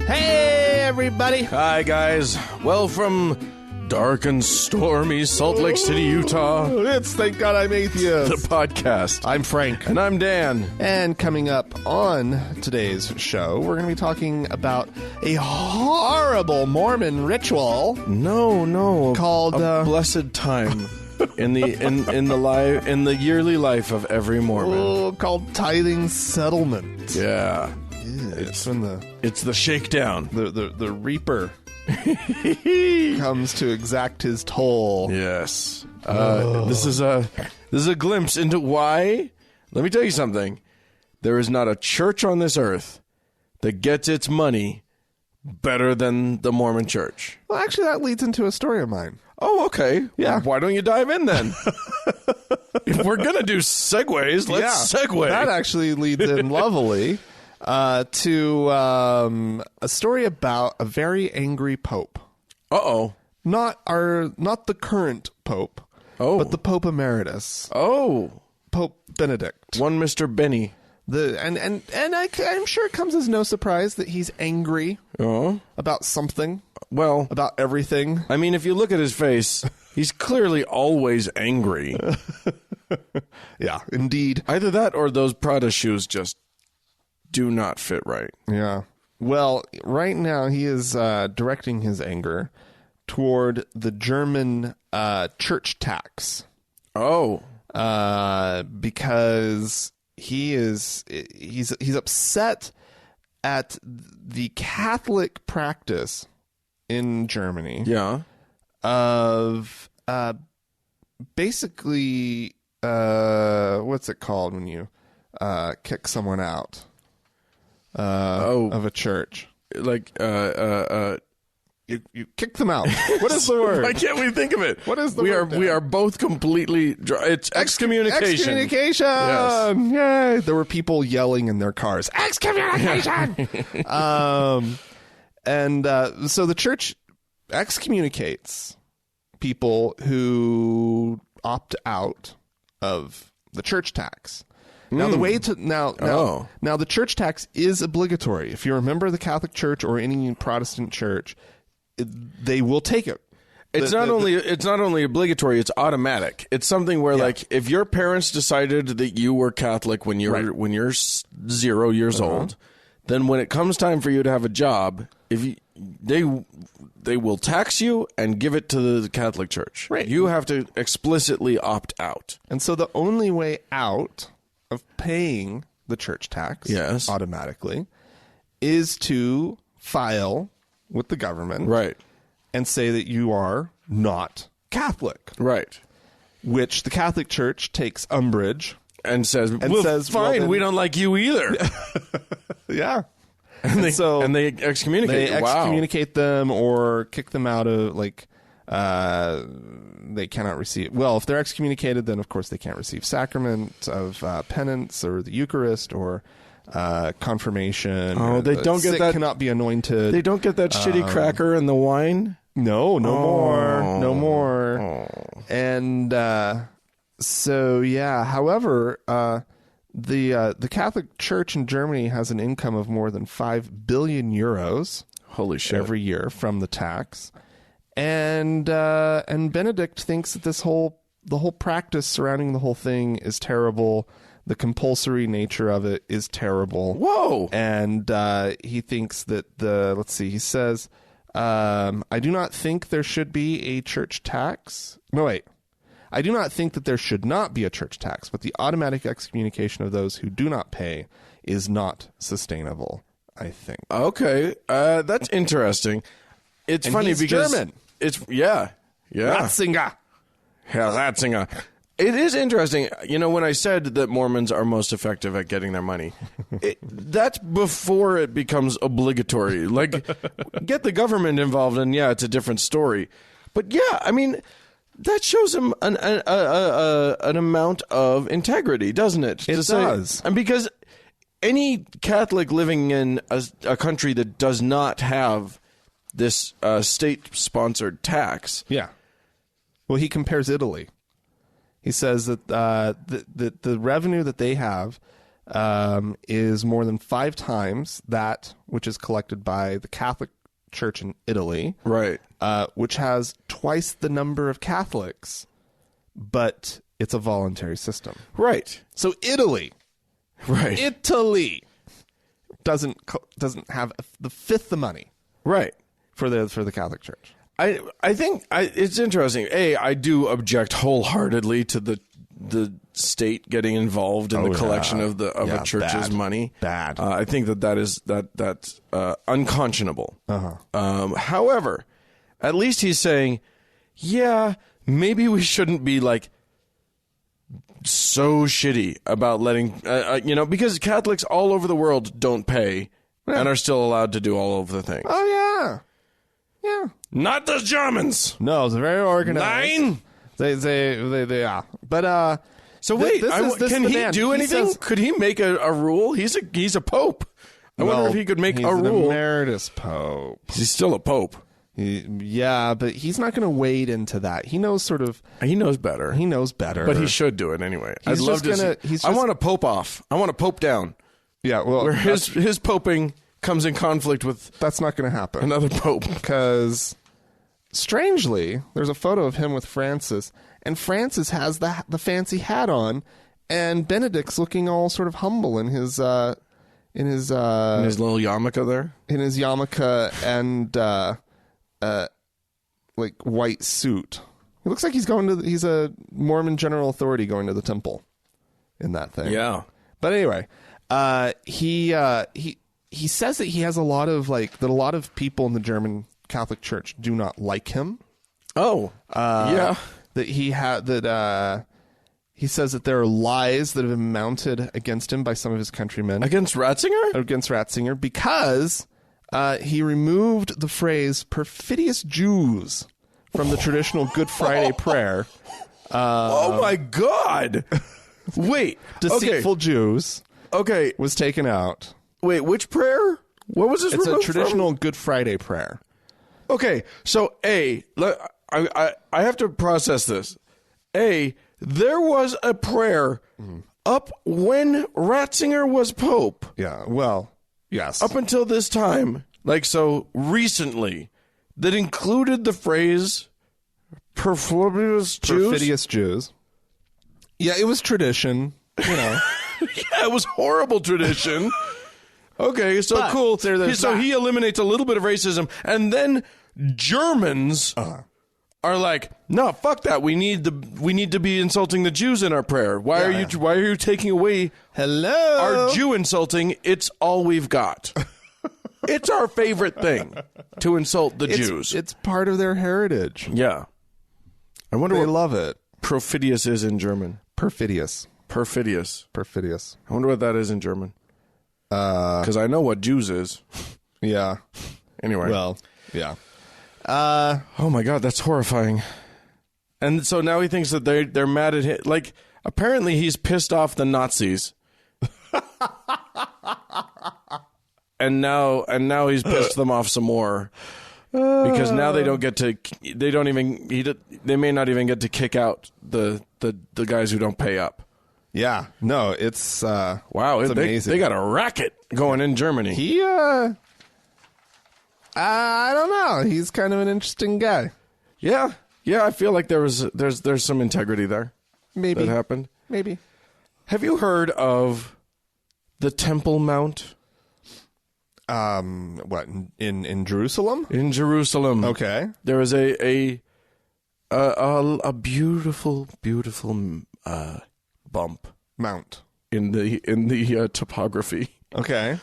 Hey, everybody. Hi, guys. Well, from dark and stormy Salt Lake City, Utah, It's Thank God I'm Atheist. the podcast. I'm Frank. And I'm Dan. And coming up on today's show, we're going to be talking about a horrible Mormon ritual. No. Called, a blessed time in the yearly life of every Mormon. Called tithing settlement. Yeah. It's when It's the shakedown. the reaper comes to exact his toll. Yes. This is a glimpse into why. Let me tell you something. There is not a church on this earth that gets its money better than the Mormon Church. Well, actually, that leads into a story of mine. Oh, okay. Yeah. Why don't you dive in then? If we're going to do segues, let's segue. That actually leads in lovely to a story about a very angry pope. Uh-oh. Not the current pope, but the Pope Emeritus. Oh. Pope Benedict. One Mr. Benny. I'm sure it comes as no surprise that he's angry about something. Well, about everything. I mean, if you look at his face, he's clearly always angry. Yeah, indeed. Either that or those Prada shoes just do not fit right. Yeah. Well, right now he is directing his anger toward the German church tax. Oh. Because he's upset at the Catholic practice in Germany. Yeah. Of basically what's it called when you kick someone out of a church? Like You kick them out. What is the word? Why can't we think of it? What is the word? word? We are both completely it's excommunication. Excommunication. Yes. Yay. There were people yelling in their cars. Excommunication. So the church excommunicates people who opt out of the church tax. Now the way to now the church tax is obligatory. If you're a member of the Catholic Church or any Protestant church, they will take it. It's not only obligatory; it's automatic. It's something where, like, if your parents decided that you were Catholic when you're 0 years old, then when it comes time for you to have a job, they will tax you and give it to the Catholic Church. Right. You have to explicitly opt out. And so the only way out of paying the church tax automatically is to file with the government, right, and say that you are not Catholic, right, which the Catholic Church takes umbrage and says, fine, well, we don't like you either. Yeah. And they excommunicate. They excommunicate them or kick them out of, like, they cannot receive. Well, if they're excommunicated, then of course they can't receive sacrament of penance or the Eucharist or confirmation. Oh, they don't get that. Cannot be anointed. They don't get that shitty cracker and the wine. No more. Oh. And so yeah. However, the Catholic Church in Germany has an income of more than 5 billion euros. Holy shit! Every year from the tax. And Benedict thinks that the whole practice surrounding the whole thing is terrible. The compulsory nature of it is terrible. Whoa! And he thinks that he says, I do not think there should be a church tax. No, wait. I do not think that there should not be a church tax, but the automatic excommunication of those who do not pay is not sustainable, I think. Okay. That's interesting. It's funny because German. It's yeah. Ratzinger. Ratzinger. It is interesting. You know, when I said that Mormons are most effective at getting their money, that's before it becomes obligatory. Like, get the government involved, and yeah, it's a different story. But yeah, I mean, that shows them an amount of integrity, doesn't it? It does. And because any Catholic living in a country that does not have this state-sponsored tax. Yeah. Well, he compares Italy. He says that the revenue that they have is more than 5 times that which is collected by the Catholic Church in Italy, Right. which has twice the number of Catholics, but it's a voluntary system. Right. So Italy Right. doesn't have the fifth the money Right. for the Catholic Church. I think it's interesting. I do object wholeheartly to the state getting involved in the collection of a church's money. Bad. I think that's unconscionable. However, at least he's saying, yeah, maybe we shouldn't be like so shitty about letting because Catholics all over the world don't pay and are still allowed to do all of the things. Oh yeah. Not the Germans. No, it's very organized. Nine. They are. But so wait, can he do anything? Could he make a rule? He's a pope. I wonder if he could make a rule. He's an emeritus pope. He's still a pope. Yeah, but he's not going to wade into that. He knows He knows better. But he should do it anyway. I'd love to. I want a pope off. I want a pope down. Yeah, well, where his poping comes in conflict with that's not going to happen. Another pope. Because strangely, there's a photo of him with Francis, and Francis has the fancy hat on, and Benedict's looking all sort of humble in his little yarmulke there. In his yarmulke and like white suit. He looks like he's a Mormon general authority going to the temple in that thing. Yeah. But anyway, he says that he has a lot of people in the German Catholic Church do not like him. Oh, yeah. That he says that there are lies that have been mounted against him by some of his countrymen. Against Ratzinger, because he removed the phrase "perfidious Jews" from the traditional Good Friday prayer. Oh my God! Wait, deceitful Jews. Okay, was taken out. Wait, which prayer? What was this? It's a traditional Good Friday prayer. Okay, so I have to process this. There was a prayer up when Ratzinger was pope. Yeah, well, yes. Up until this time, recently, that included the phrase perfidious Jews. Yeah, it was tradition, Yeah, it was horrible tradition. Okay, so but, cool. So he eliminates a little bit of racism, and then Germans are like, "No, fuck that. We need to be insulting the Jews in our prayer. Why are you taking away our Jew insulting? It's all we've got. It's our favorite thing to insult the Jews. It's part of their heritage. Yeah. I wonder they love it. Perfidious is in German. Perfidious. I wonder what that is in German. Because I know what Jews is. Yeah. Anyway. Well, yeah. Oh my God, that's horrifying. And so now he thinks that they're mad at him. Like, apparently he's pissed off the Nazis. and now he's pissed them off some more. Because now they may not even get to kick out the guys who don't pay up. Yeah. No, it's wow, it's amazing. They got a racket going in Germany. He I don't know. He's kind of an interesting guy. Yeah. Yeah, I feel like there's some integrity there. Maybe. That happened. Maybe. Have you heard of the Temple Mount? What, in Jerusalem? In Jerusalem. Okay. There is a beautiful, beautiful bump. Mount. In the topography. Okay.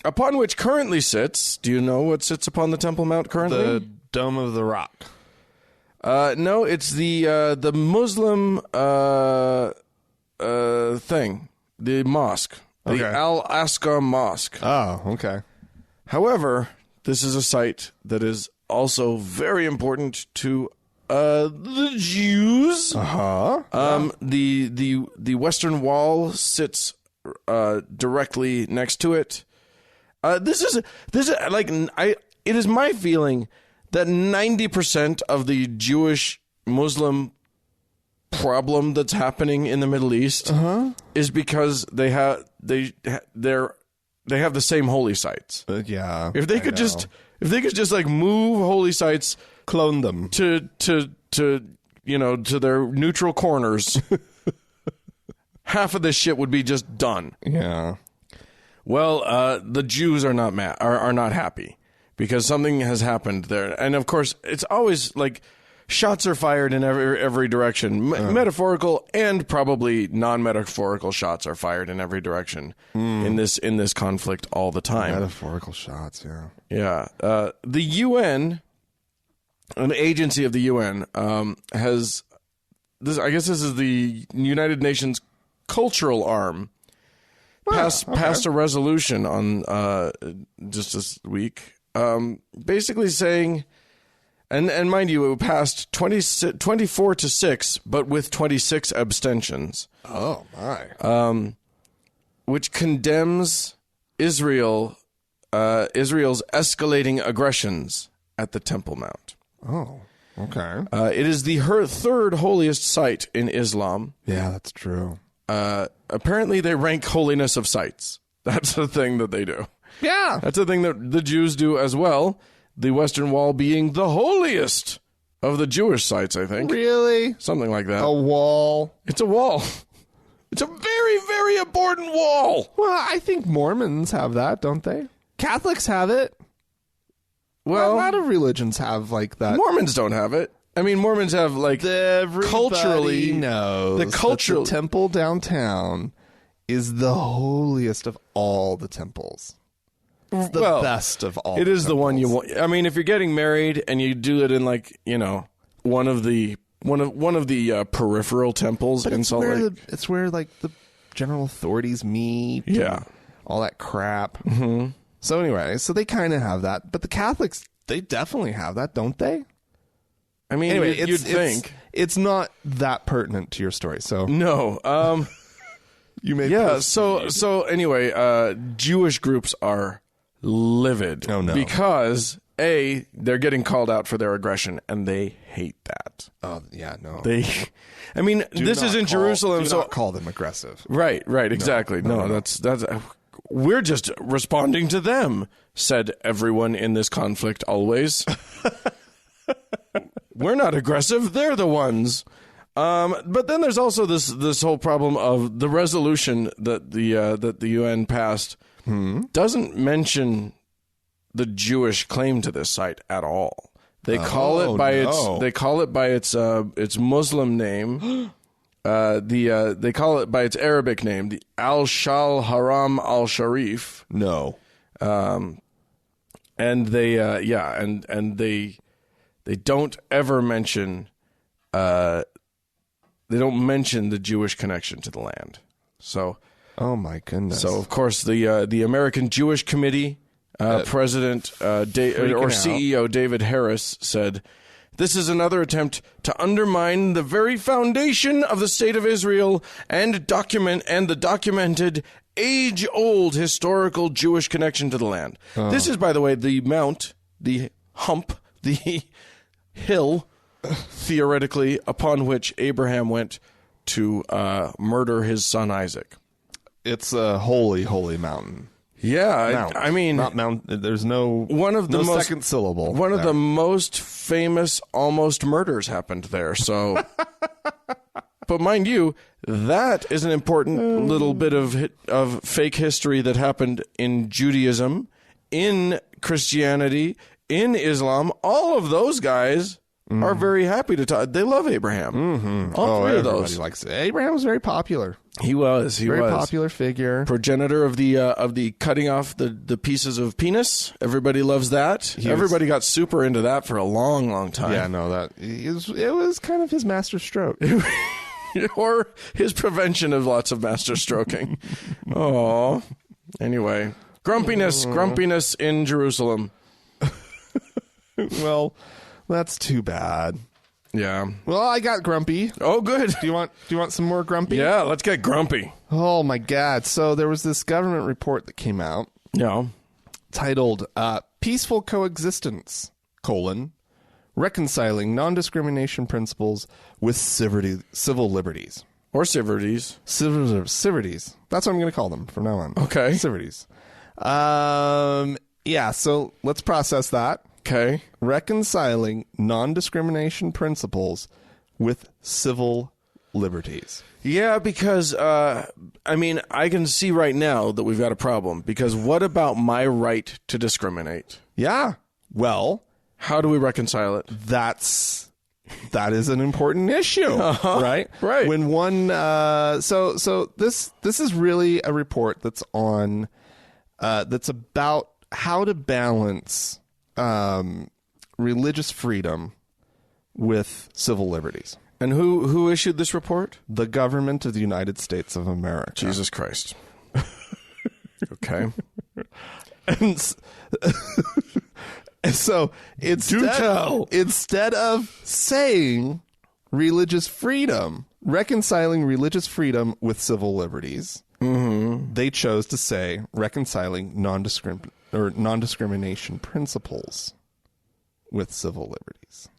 Upon which currently sits, do you know what sits upon the Temple Mount currently? The Dome of the Rock. No, it's the Muslim thing. The mosque. The Al-Aqsa Mosque. Oh, okay. However, this is a site that is also very important to the Jews. The Western Wall sits directly next to it. It is my feeling that 90% of the Jewish Muslim problem that's happening in the Middle East is because they have the same holy sites. Yeah. If they could just like move holy sites, clone them to their neutral corners, half of this shit would be just done. Yeah. Well, the Jews are not are not happy because something has happened there, and of course, it's always like shots are fired in every direction. Metaphorical and probably non-metaphorical shots are fired in every direction in this conflict all the time. Metaphorical shots, yeah. Yeah. The UN, an agency of the UN, has this. I guess this is the United Nations cultural arm. Passed a resolution on just this week, basically saying, and mind you, it passed 24-6, but with 26 abstentions. Oh my! Which condemns Israel's escalating aggressions at the Temple Mount. Oh, okay. It is the third holiest site in Islam. Yeah, that's true. Apparently, they rank holiness of sites. That's the thing that they do. Yeah. That's the thing that the Jews do as well. The Western Wall being the holiest of the Jewish sites, I think. Really? Something like that. A wall. It's a wall. It's a very, very important wall. Well, I think Mormons have that, don't they? Catholics have it. Well, a lot of religions have like that. Mormons don't have it. I mean, Mormons have like culturally knows the cultural that the temple downtown is the holiest of all the temples. It's the best of all. It is the one you want. I mean, if you're getting married and you do it in like one of the peripheral temples in Salt Lake, it's where like the general authorities meet. Yeah, all that crap. Mm-hmm. So anyway, so they kind of have that, but the Catholics, they definitely have that, don't they? I mean, anyway, you'd think it's not that pertinent to your story. So no, you may So anyway, Jewish groups are livid. Oh no, because they're getting called out for their aggression, and they hate that. Oh yeah, no. I mean, this is in Jerusalem, so not call them aggressive. Right, exactly. No, that's. We're just responding to them, said everyone in this conflict always. We're not aggressive, they're the ones. But then there's also this whole problem of the resolution that the UN passed doesn't mention the Jewish claim to this site at all. They call it by its Muslim name. They call it by its Arabic name, the Al-Shal Haram Al-Sharif. No. And they don't ever mention the Jewish connection to the land. So, oh my goodness. So of course the American Jewish Committee president CEO David Harris said, "This is another attempt to undermine the very foundation of the state of Israel and the documented age-old historical Jewish connection to the land." This is, by the way, the mount, the hump, the hill, theoretically, upon which Abraham went to murder his son Isaac. It's a holy, holy mountain. Yeah, I mean, not mount. There's no second syllable. One of the most famous almost murders happened there. So, but mind you, that is an important little bit of fake history that happened in Judaism, in Christianity, in Islam. All of those guys are very happy to talk. They love Abraham. Mm-hmm. All three of those. Everybody likes it. Abraham was very popular. He was. Very popular figure. Progenitor of the cutting off the pieces of penis. Everybody loves that. Everybody got super into that for a long, long time. Yeah, no, it was kind of his master stroke. Or his prevention of lots of master stroking. Oh. Anyway. Grumpiness in Jerusalem. Well, that's too bad. Yeah. Well, I got grumpy. Oh, good. Do you want some more grumpy? Yeah, let's get grumpy. Oh my God! So there was this government report that came out. Yeah. Titled "Peaceful Coexistence: reconciling non-discrimination principles with civil liberties. Or civilities. Civilities. That's what I'm going to call them from now on. Okay. Civilities. Yeah, so let's process that. Okay. Reconciling non-discrimination principles with civil liberties. Yeah, because, I can see right now that we've got a problem. Because what about my right to discriminate? Yeah. Well, how do we reconcile it? that is an important issue, right? Right. When one, so this is really a report that's on, that's about how to balance religious freedom with civil liberties. And who issued this report? The government of the United States of America. Jesus Christ. Okay. And so instead of saying religious freedom, reconciling religious freedom with civil liberties, they chose to say reconciling non-discrimination principles with civil liberties.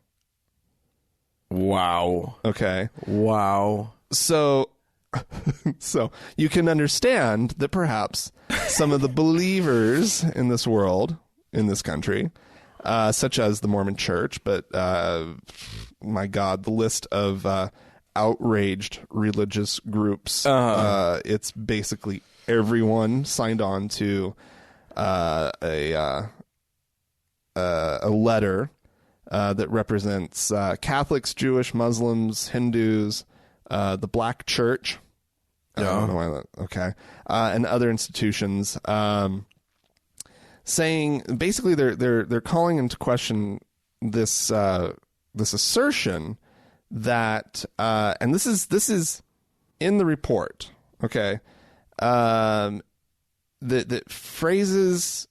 Wow. Okay. Wow. So you can understand that perhaps some of the believers in this world, in this country, such as the Mormon Church, but my God, the list of outraged religious groups, it's basically everyone signed on to a letter that represents Catholics, Jewish, Muslims, Hindus, the Black Church. I don't know why that. Okay, and other institutions, saying basically they're calling into question this this assertion that and this is in the report. Okay, that phrases.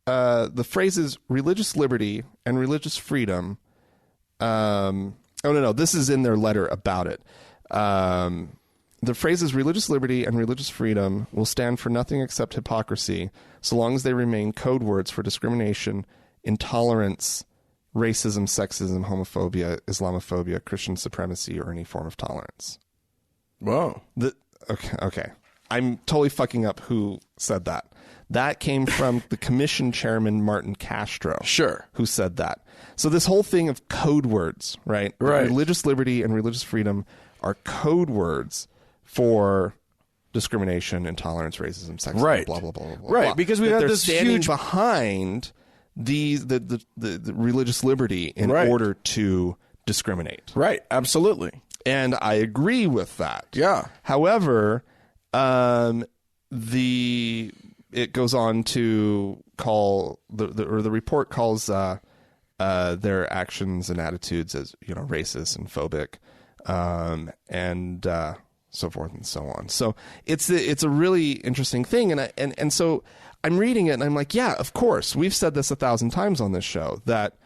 The phrases religious liberty and religious freedom. This is in their letter about it. The phrases religious liberty and religious freedom will stand for nothing except hypocrisy, so long as they remain code words for discrimination, intolerance, racism, sexism, homophobia, Islamophobia, Christian supremacy, or any form of tolerance. Whoa. Okay. I'm totally fucking up who said that. That came from the commission chairman, Martin Castro. Sure. Who said that. So this whole thing of code words, right? Right. Religious liberty and religious freedom are code words for discrimination, intolerance, racism, sexism, right. blah, blah, blah, blah, blah. Right, blah. because we that have they're this standing huge... behind the religious liberty in order to discriminate. Right, absolutely. And I agree with that. Yeah. However, it goes on to call the report calls their actions and attitudes as racist and phobic, and so forth and so on. So it's a really interesting thing, and so I'm reading it and I'm like, yeah, of course, we've said this 1,000 times on this show that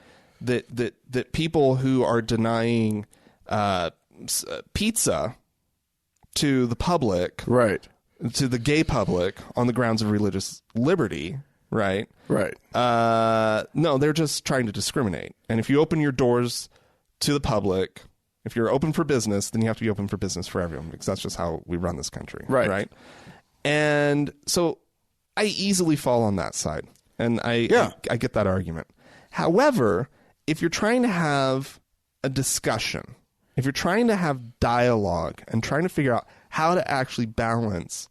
people who are denying pizza to the public, right, to the gay public on the grounds of religious liberty, right? Right. No, they're just trying to discriminate. And if you open your doors to the public, if you're open for business, then you have to be open for business for everyone, because that's just how we run this country. Right. Right. And so I easily fall on that side. And I get that argument. However, if you're trying to have a discussion, if you're trying to have dialogue and trying to figure out how to actually balance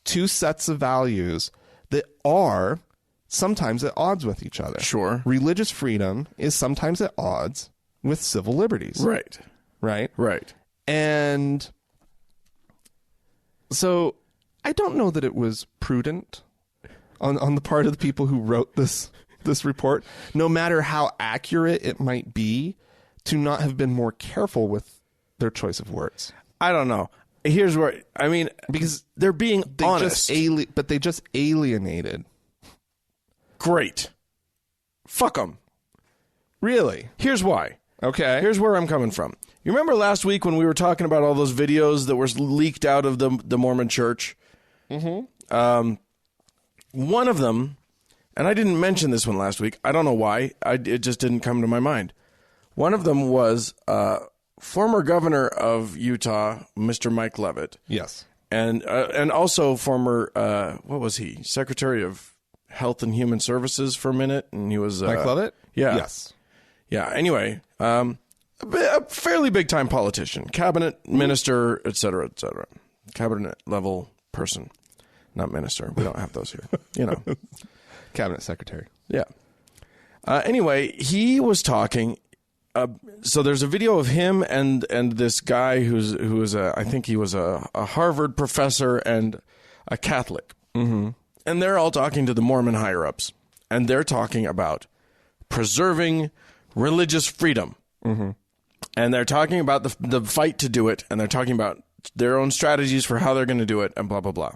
two sets of values that are sometimes at odds with each other. Sure. Religious freedom is sometimes at odds with civil liberties. Right. Right? Right. And so I don't know that it was prudent on the part of the people who wrote this report, no matter how accurate it might be, to not have been more careful with their choice of words. I don't know. Here's where, because they're being honest. But they just alienated. Great. Fuck them. Really? Here's why. Okay. Here's where I'm coming from. You remember last week when we were talking about all those videos that were leaked out of the Mormon Church? Mm-hmm. One of them, and I didn't mention this one last week. I don't know why. It just didn't come to my mind. One of them was former governor of Utah, Mr. Mike Leavitt. Yes. And also former, what was he? Secretary of Health and Human Services for a minute. And he was... Mike Leavitt? Yeah. Yes. Yeah. Anyway, a fairly big-time politician, cabinet minister, et cetera, et cetera. Cabinet-level person. Not minister. We don't have those here. You know. Cabinet secretary. Yeah. Anyway, he was talking... so there's a video of him and this guy who is I think he was a Harvard professor and a Catholic. Mm-hmm. And they're all talking to the Mormon higher-ups. And they're talking about preserving religious freedom. Mm-hmm. And they're talking about the fight to do it. And they're talking about their own strategies for how they're going to do it and blah, blah, blah.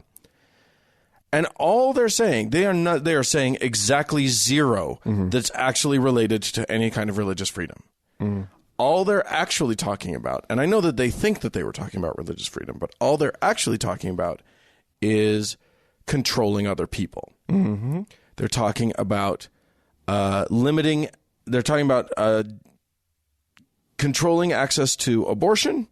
And all they're saying, they are saying exactly zero that's actually related to any kind of religious freedom. Mm. All they're actually talking about, and I know that they think that they were talking about religious freedom, but all they're actually talking about is controlling other people. Mm-hmm. They're talking about limiting, they're talking about controlling access to abortion,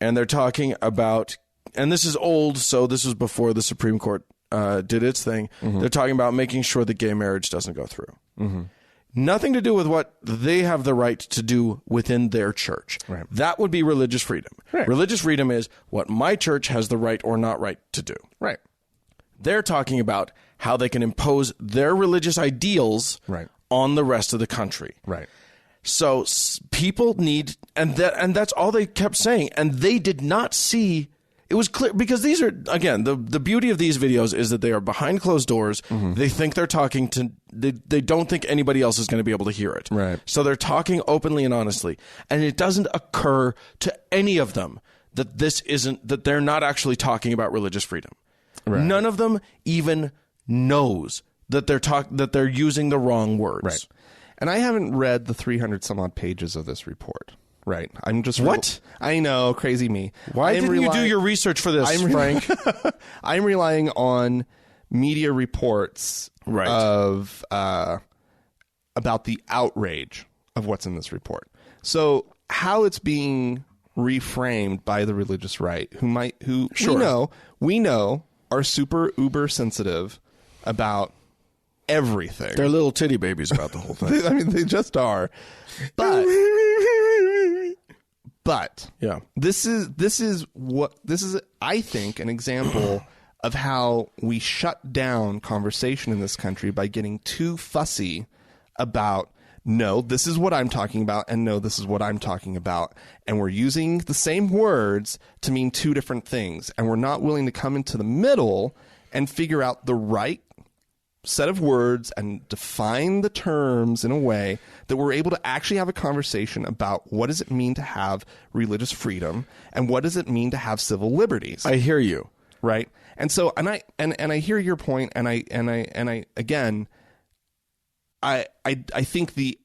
and they're talking about, and this is old, so this was before the Supreme Court did its thing, they're talking about making sure that gay marriage doesn't go through. Mm-hmm. Nothing to do with what they have the right to do within their church. Right. That would be religious freedom. Right. Religious freedom is what my church has the right or not right to do. Right. They're talking about how they can impose their religious ideals on the rest of the country. Right. So people need, and that's all they kept saying. And they did not see. It was clear because these are, again, the beauty of these videos is that they are behind closed doors. Mm-hmm. They think they're talking to, they don't think anybody else is going to be able to hear it. Right. So they're talking openly and honestly. And it doesn't occur to any of them that that they're not actually talking about religious freedom. Right. None of them even knows that they're using the wrong words. Right. And I haven't read the 300 some odd pages of this report. Right. I'm just... What? I know. Crazy me. Why didn't you do your research for this, Frank? I'm relying on media reports of about the outrage of what's in this report. So how it's being reframed by the religious right, who we know are super uber sensitive about everything. They're little titty babies about the whole thing. I mean, they just are. But yeah, this is I think an example of how we shut down conversation in this country by getting too fussy about, no, this is what I'm talking about, and no, this is what I'm talking about, and we're using the same words to mean two different things, and we're not willing to come into the middle and figure out the right set of words and define the terms in a way that we're able to actually have a conversation about what does it mean to have religious freedom and what does it mean to have civil liberties. I hear you. Right. And so, and I hear your point, and I again, I think the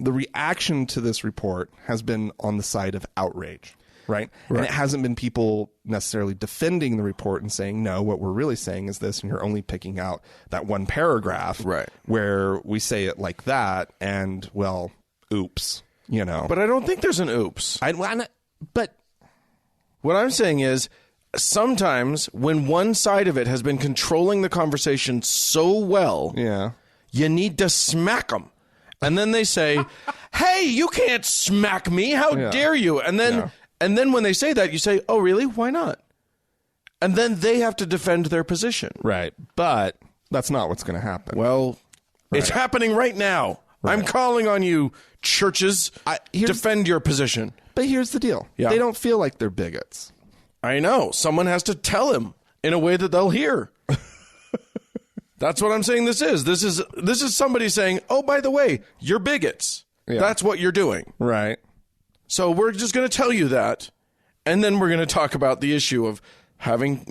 reaction to this report has been on the side of outrage. Right. And it hasn't been people necessarily defending the report and saying, no, what we're really saying is this, and you're only picking out that one paragraph where we say it like that, and, well, oops, you know. But I don't think there's an oops. But what I'm saying is sometimes when one side of it has been controlling the conversation so well, you need to smack them. And then they say, hey, you can't smack me. How dare you? And then... And then when they say that, you say, oh, really? Why not? And then they have to defend their position. Right. But that's not what's going to happen. Well, it's happening right now. Right. I'm calling on you, churches, defend your position. But here's the deal. Yeah. They don't feel like they're bigots. I know. Someone has to tell them in a way that they'll hear. That's what I'm saying this is. This is somebody saying, oh, by the way, you're bigots. Yeah. That's what you're doing. Right. So we're just going to tell you that, and then we're going to talk about the issue of having,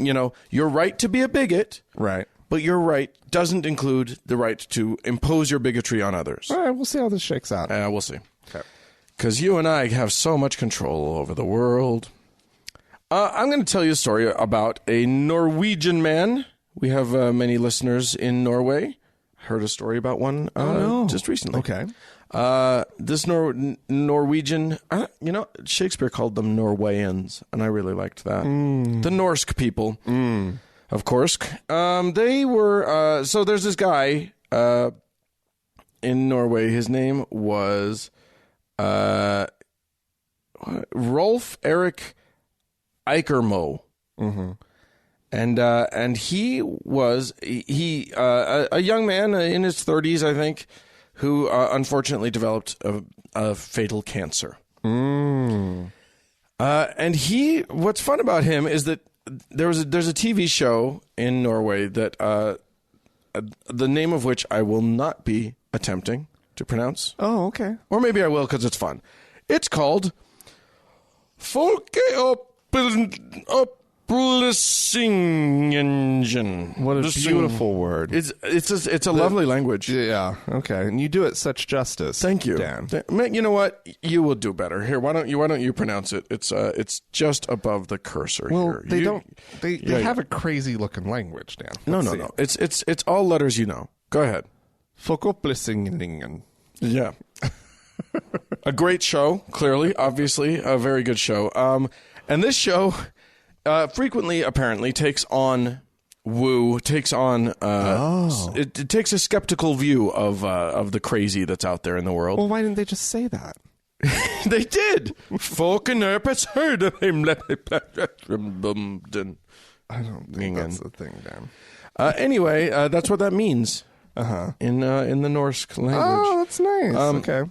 your right to be a bigot. Right. But your right doesn't include the right to impose your bigotry on others. All right, we'll see how this shakes out. We'll see. Okay. Because you and I have so much control over the world. I'm going to tell you a story about a Norwegian man. We have many listeners in Norway. heard a story about one just recently. Okay. This Norwegian, Shakespeare called them Norwayans, and I really liked that. The Norse people, of course. They were, so there's this guy in Norway. His name was Rolf Erik Eikermo. And he was a young man in his 30s, I think, who unfortunately developed a fatal cancer. And what's fun about him is that there's a TV show in Norway that the name of which I will not be attempting to pronounce. Oh, okay. Or maybe I will because it's fun. It's called Folkeopplysningen. What a beautiful word. It's a lovely language. Yeah. Okay. And you do it such justice. Thank you, Dan. You know what? You will do better. Here, why don't you pronounce it? It's just above the cursor Well, here. they have a crazy looking language, Dan. No. It's all letters you know. Go ahead. Folkeopplysningen. Yeah. A great show, clearly, obviously, a very good show. And this show frequently, apparently, takes on it takes a skeptical view of the crazy that's out there in the world. Well, why didn't they just say that? They did. Folkenerp has heard of him. I don't think that's the thing, Dan. Anyway, that's what that means. In the Norse language. Oh, that's nice. Okay.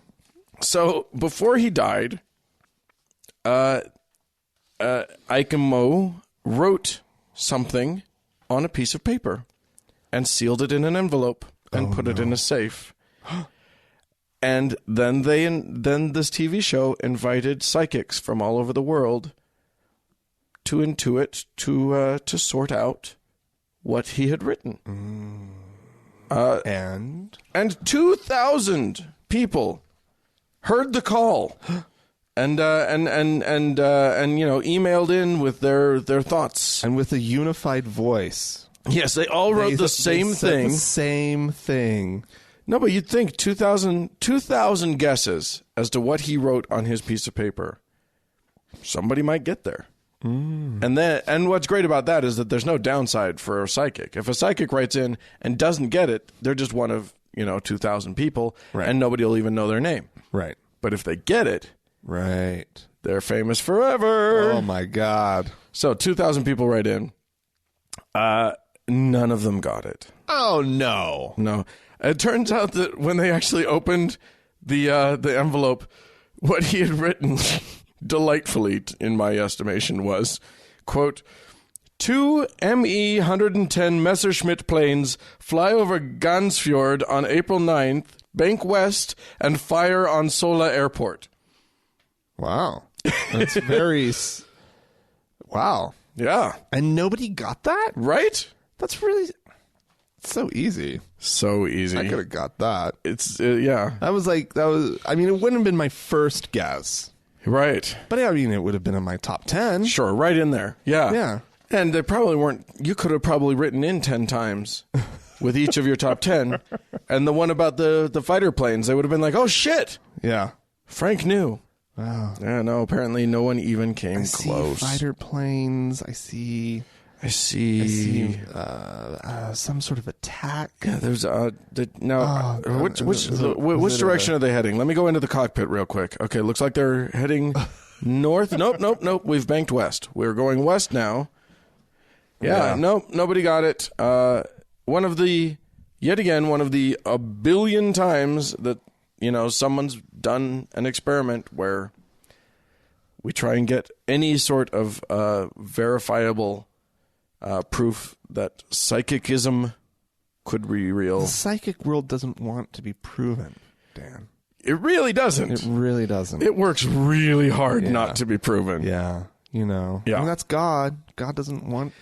So before he died, Eikenmo wrote something on a piece of paper and sealed it in an envelope and put it in a safe. And then this TV show invited psychics from all over the world to intuit, to sort out what he had written. And 2,000 people heard the call and emailed in with their thoughts and with a unified voice. Yes, they all wrote the same thing. The same thing. No, but you'd think 2,000 guesses as to what he wrote on his piece of paper. Somebody might get there. And what's great about that is that there's no downside for a psychic. If a psychic writes in and doesn't get it, they're just one of 2,000 people, and nobody will even know their name. Right. But if they get it, right, they're famous forever. Oh my God! So 2,000 people write in. None of them got it. Oh no! No. It turns out that when they actually opened the envelope, what he had written, delightfully in my estimation, was, quote, 2 ME-110 Messerschmitt planes fly over Gansfjord on April 9th, bank west, and fire on Sola Airport. Wow. That's very... Wow. Yeah. And nobody got that? Right? That's really... so easy. So easy. I could have got that. It's, yeah. I mean, it wouldn't have been my first guess. Right. But I mean, it would have been in my top 10. Sure, right in there. Yeah. Yeah. And they probably weren't, you could have probably written in 10 times with each of your top 10. And the one about the fighter planes, they would have been like, oh shit. Yeah. Frank knew. Wow. Yeah, no, apparently no one even came close. See fighter planes. I see some sort of attack. Yeah, there's which direction are they heading? Let me go into the cockpit real quick. Okay, looks like they're heading north. Nope. We've banked west. We're going west now. Yeah. Nope. Nobody got it. One of the a billion times that someone's done an experiment where we try and get any sort of verifiable proof that psychicism could be real. The psychic world doesn't want to be proven, Dan. It really doesn't. It really doesn't. It works really hard not to be proven. Yeah. Yeah. I mean, that's God. God doesn't want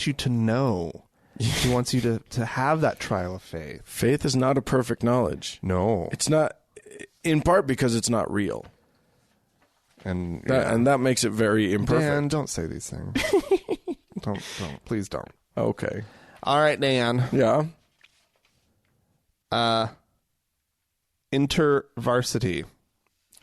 you to know. He wants you to have that trial of faith. Faith is not a perfect knowledge. No. It's not, in part because it's not real. And that makes it very imperfect. Dan, don't say these things. Don't. Please don't. Okay. All right, Dan. Yeah. InterVarsity.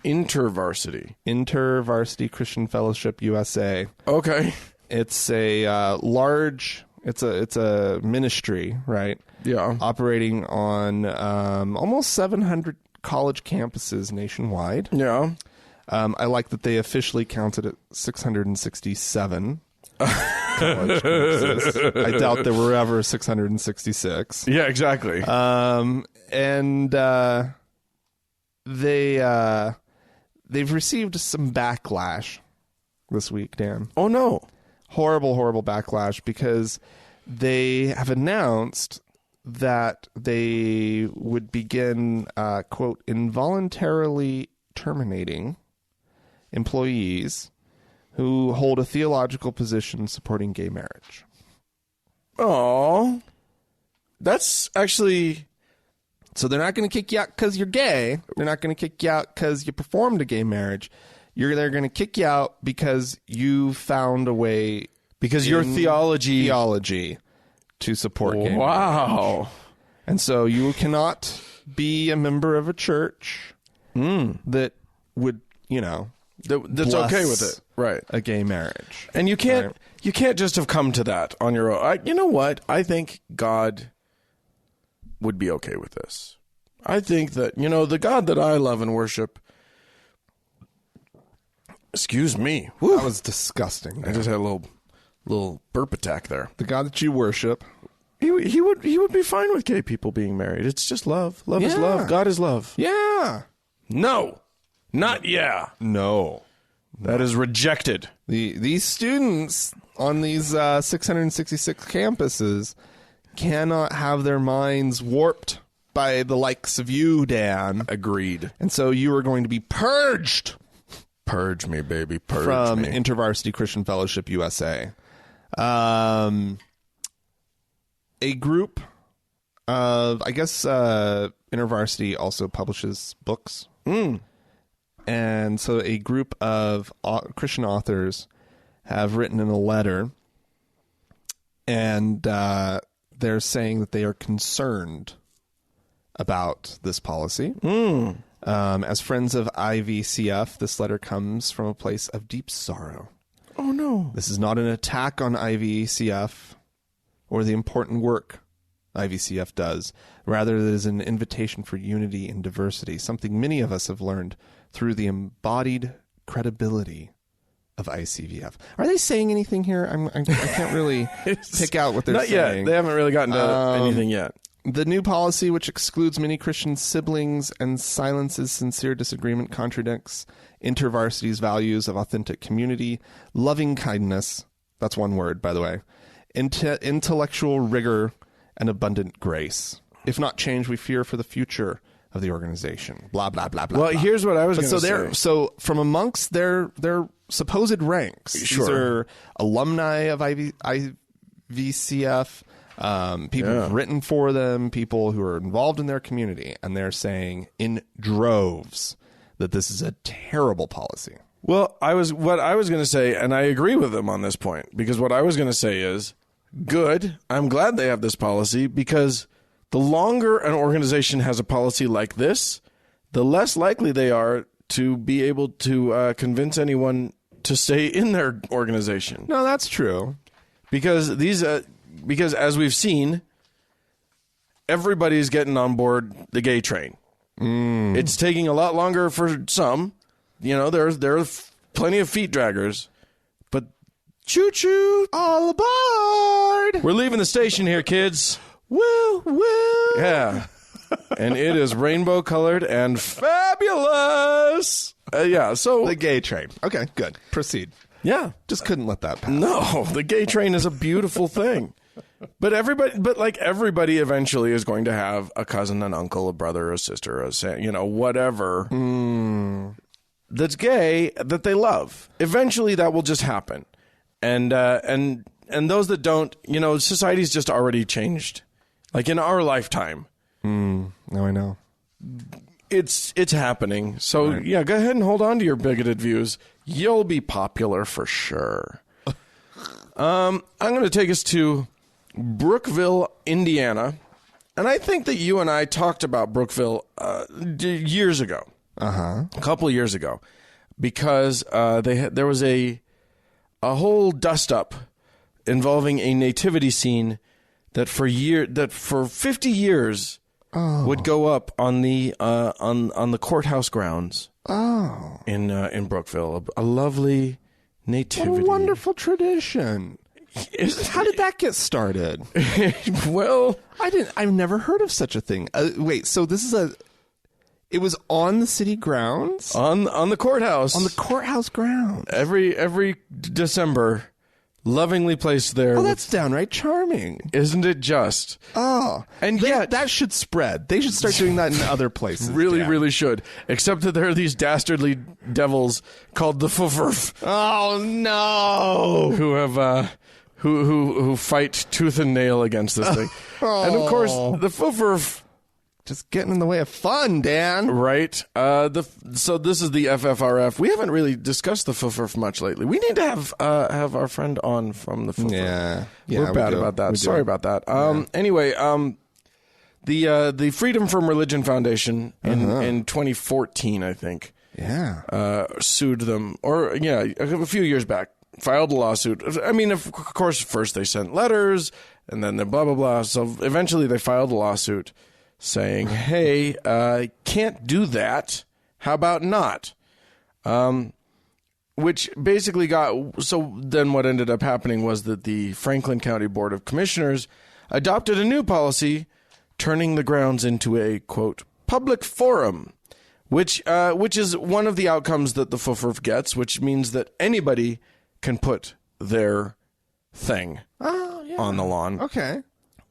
InterVarsity Christian Fellowship USA. Okay. It's a large. It's a ministry, right? Yeah. Operating on almost 700 college campuses nationwide. Yeah. I like that they officially counted at 667 college campuses. I doubt there were ever 666. Yeah, exactly. And they've received some backlash this week, Dan. Oh, no. Horrible backlash because they have announced that they would begin, quote, involuntarily terminating employees who hold a theological position supporting gay marriage. Oh, that's actually... So they're not going to kick you out because you're gay. They're not going to kick you out because you performed a gay marriage. They're going to kick you out because you found a way... Because your theology to support gay marriage. Wow. And so you cannot be a member of a church that would, that's okay with it, right? A gay marriage, and you can't just have come to that on your own. You know what? I think God would be okay with this. I think that the God that I love and worship. Excuse me, Woo. That was disgusting. I just had a little burp attack there. The God that you worship, he would be fine with gay people being married. It's just love. Love is love. God is love. Yeah. No. Not yeah. No. That is rejected. These students on these 666 campuses cannot have their minds warped by the likes of you, Dan. Agreed. And so you are going to be purged. Purge me, baby. Purge from me. InterVarsity Christian Fellowship USA. A group of, I guess, InterVarsity also publishes books. And so a group of Christian authors have written in a letter, and they're saying that they are concerned about this policy. As friends of IVCF, this letter comes from a place of deep sorrow. Oh, no. This is not an attack on IVCF or the important work IVCF does. Rather, it is an invitation for unity and diversity, something many of us have learned through the embodied credibility of ICVF. Are they saying anything here? I can't really pick out what they're saying. Not yet. They haven't really gotten to anything yet. The new policy, which excludes many Christian siblings and silences sincere disagreement, contradicts InterVarsity's values of authentic community, loving kindness, that's one word, by the way, intellectual rigor, and abundant grace. If not changed, we fear for the future of the organization. Blah, blah, blah, blah. Well, blah. Here's what I was going to say. So from amongst their supposed ranks, these are alumni of IVCF, people who've written for them, people who are involved in their community, and they're saying in droves that this is a terrible policy. Well, what I was going to say, and I agree with them on this point, because what I was going to say is, good, I'm glad they have this policy, because the longer an organization has a policy like this, the less likely they are to be able to convince anyone to stay in their organization. No, that's true. Because because as we've seen, everybody's getting on board the gay train. It's taking a lot longer for some. There are plenty of feet draggers, but choo-choo, all aboard! We're leaving the station here, kids. Woo, woo! Yeah. And it is rainbow colored and fabulous. So the gay train. Okay, good. Proceed. Yeah. Just couldn't let that pass. No, the gay train is a beautiful thing. But everybody eventually is going to have a cousin, an uncle, a brother, a sister, whatever that's gay that they love. Eventually that will just happen. And those that don't, society's just already changed. Like in our lifetime. No, I know. It's happening. So right. Yeah, go ahead and hold on to your bigoted views. You'll be popular for sure. I'm going to take us to Brookville, Indiana. And I think that you and I talked about Brookville years ago, a couple of years ago, because there was a whole dust-up involving a nativity scene that for 50 years would go up on the courthouse grounds in Brookville. A lovely nativity. What a wonderful tradition. How did that get started? Well, I've never heard of such a thing. Wait, so it was on the city grounds? On the courthouse. On the courthouse grounds. Every December, lovingly placed there. Oh, that's downright charming. Isn't it just? Oh. And yet, that should spread. They should start doing that in other places. Really should. Except that there are these dastardly devils called the Fufurf. Oh, no. Who have... Who fight tooth and nail against this thing. And of course, the Fufurf... Just getting in the way of fun, Dan. Right. So this is the FFRF. We haven't really discussed the Fufurf much lately. We need to have our friend on from the Fufurf. Yeah. We're bad about that. Sorry about that. Anyway, the Freedom from Religion Foundation in 2014, I think, sued them, or a few years back, filed a lawsuit. I mean, of course, first they sent letters, and then blah, blah, blah. So eventually they filed a lawsuit saying, hey, can't do that. How about not? Which basically so then what ended up happening was that the Franklin County Board of Commissioners adopted a new policy, turning the grounds into a, quote, public forum, which is one of the outcomes that the Fufurf gets, which means that anybody can put their thing on the lawn. Okay.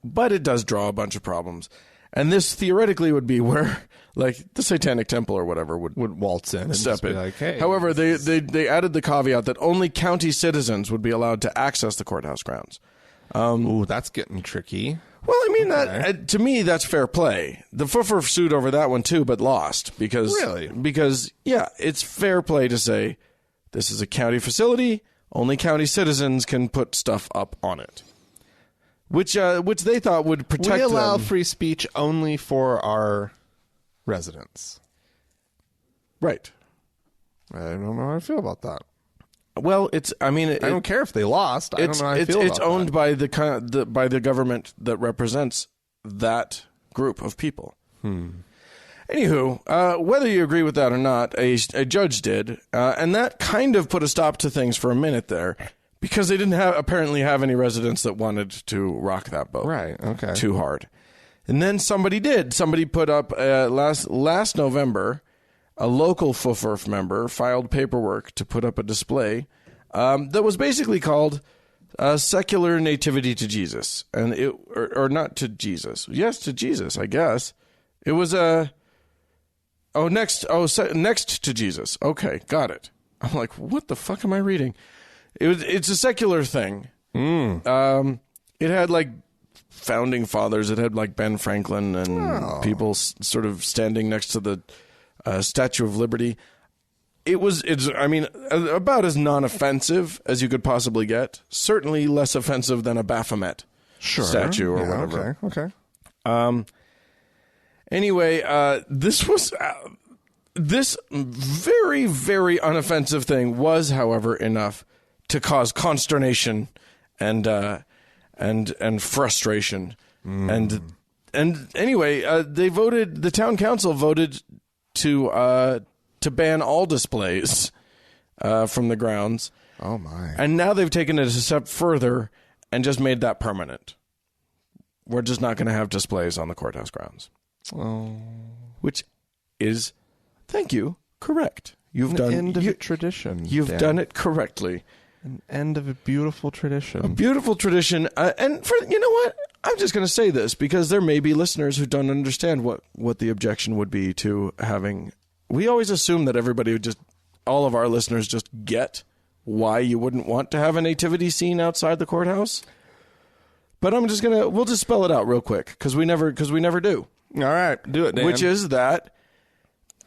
But it does draw a bunch of problems. And this theoretically would be where, like, the Satanic Temple or whatever would waltz in and step in. Like, hey, however, they added the caveat that only county citizens would be allowed to access the courthouse grounds. Ooh, that's getting tricky. Well, I mean, that to me, that's fair play. The Fufurf sued over that one, too, but lost. Because it's fair play to say this is a county facility. Only county citizens can put stuff up on it. Which they thought would protect them. We allow free speech only for our residents. Right. I don't know how I feel about that. Well, I don't care if they lost. I don't know how I feel about It's owned by the government that represents that group of people. Anywho, whether you agree with that or not, a judge did, and that kind of put a stop to things for a minute there. Because they didn't apparently have any residents that wanted to rock that boat. Right, okay. Too hard. And then somebody did. Somebody put up, last November, a local Fufurf member filed paperwork to put up a display that was basically called Secular Nativity to Jesus. And or not to Jesus. Yes, to Jesus, I guess. It was next to Jesus. Okay, got it. I'm like, what the fuck am I reading? It's a secular thing. It had like founding fathers. It had like Ben Franklin and people sort of standing next to the Statue of Liberty. It's about as non-offensive as you could possibly get. Certainly less offensive than a Baphomet statue or whatever. Okay. Anyway, this very, very unoffensive thing was, however, enough to cause consternation and frustration. And anyway, the town council voted to ban all displays from the grounds. Oh my. And now they've taken it a step further and just made that permanent. We're just not going to have displays on the courthouse grounds. Oh. Which is, thank you, correct. You've done end of a tradition. You've done it correctly. An end of a beautiful tradition. A beautiful tradition. And you know what? I'm just going to say this because there may be listeners who don't understand what the objection would be to having. We always assume that all of our listeners just get why you wouldn't want to have a nativity scene outside the courthouse. But we'll just spell it out real quick because we never do. All right, do it, Dan. Which is that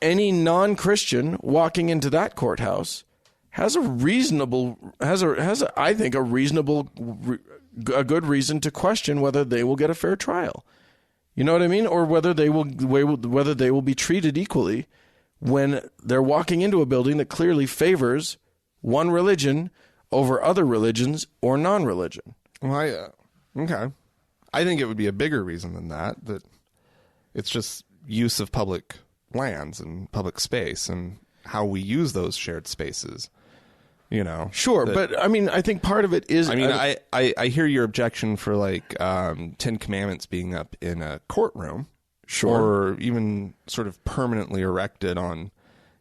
any non-Christian walking into that courthouse has a good reason to question whether they will get a fair trial. You know what I mean? Or whether they will be treated equally when they're walking into a building that clearly favors one religion over other religions or non-religion. Well, okay. I think it would be a bigger reason than that it's just use of public lands and public space and how we use those shared spaces. Sure, but I mean, I think part of it is. I mean, I hear your objection for like 10 Commandments being up in a courtroom, sure, or even sort of permanently erected on,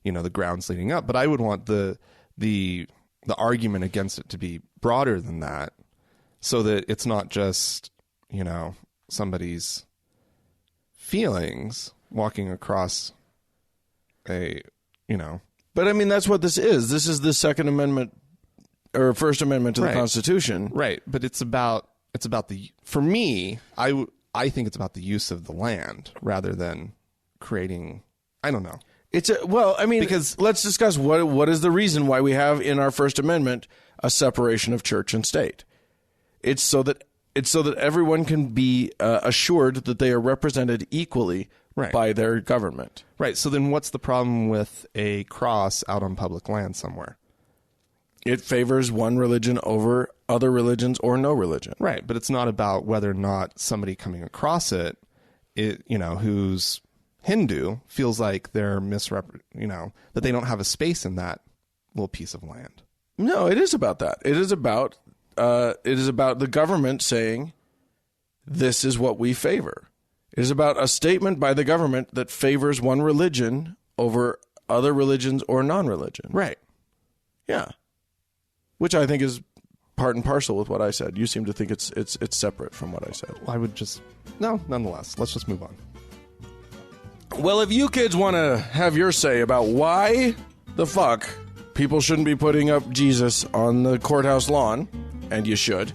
the grounds leading up. But I would want the argument against it to be broader than that, so that it's not just somebody's feelings walking across a. But I mean, that's what this is. This is the Second Amendment or First Amendment to the Constitution. Right. But for me, I think it's about the use of the land rather than creating, I don't know. Because let's discuss what is the reason why we have in our First Amendment a separation of church and state. It's so that everyone can be assured that they are represented equally by their government. Right. So then what's the problem with a cross out on public land somewhere? It favors one religion over other religions or no religion. Right. But it's not about whether or not somebody coming across it, who's Hindu feels like they're that they don't have a space in that little piece of land. No, it is about that. It is about the government saying, this is what we favor. It is about a statement by the government that favors one religion over other religions or non-religion. Right. Yeah. Which I think is part and parcel with what I said. You seem to think it's separate from what I said. I would nonetheless, let's just move on. Well, if you kids want to have your say about why the fuck people shouldn't be putting up Jesus on the courthouse lawn, and you should,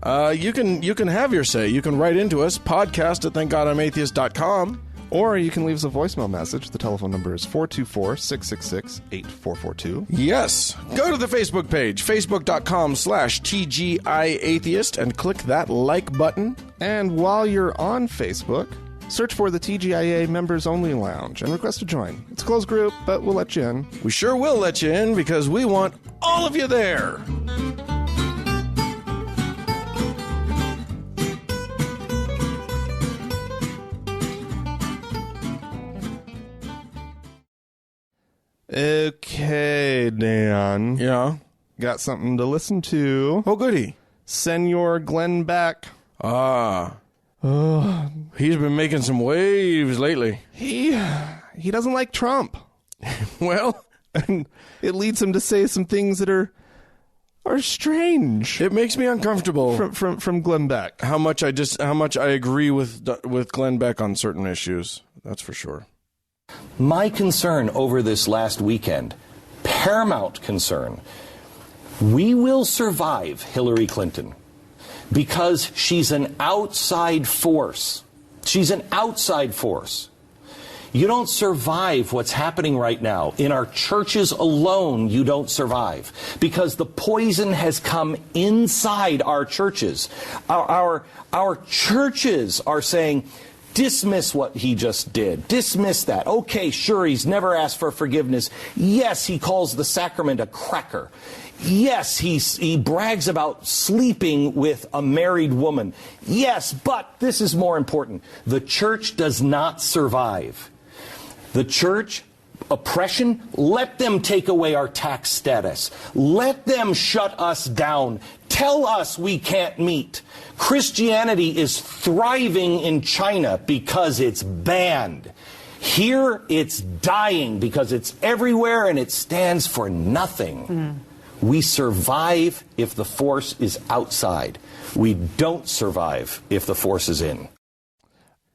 you can have your say. You can write into us, podcast@thankgodimatheist.com. Or you can leave us a voicemail message. The telephone number is 424-666-8442. Yes. Go to the Facebook page, facebook.com/TGIAtheist, and click that like button. And while you're on Facebook, search for the TGIA Members Only Lounge and request to join. It's a closed group, but we'll let you in. We sure will let you in because we want all of you there. Okay, Dan. Yeah? Got something to listen to. Oh, goody. Senor Glenn Beck. Ah. He's been making some waves lately. He doesn't like Trump. Well, and it leads him to say some things that are strange. It makes me uncomfortable from Glenn Beck. How much I agree with Glenn Beck on certain issues. That's for sure. My concern over this last weekend, paramount concern, we will survive Hillary Clinton because she's an outside force. She's an outside force. You don't survive what's happening right now. In our churches alone, you don't survive because the poison has come inside our churches. Our churches are saying, dismiss what he just did. Dismiss that. Okay, sure, he's never asked for forgiveness. Yes, he calls the sacrament a cracker. Yes, he brags about sleeping with a married woman. Yes, but this is more important. The church does not survive. The church, oppression, let them take away our tax status. Let them shut us down. Tell us we can't meet. Christianity is thriving in China because it's banned. Here it's dying because it's everywhere and it stands for nothing. We survive if the force is outside. We don't survive if the force is in.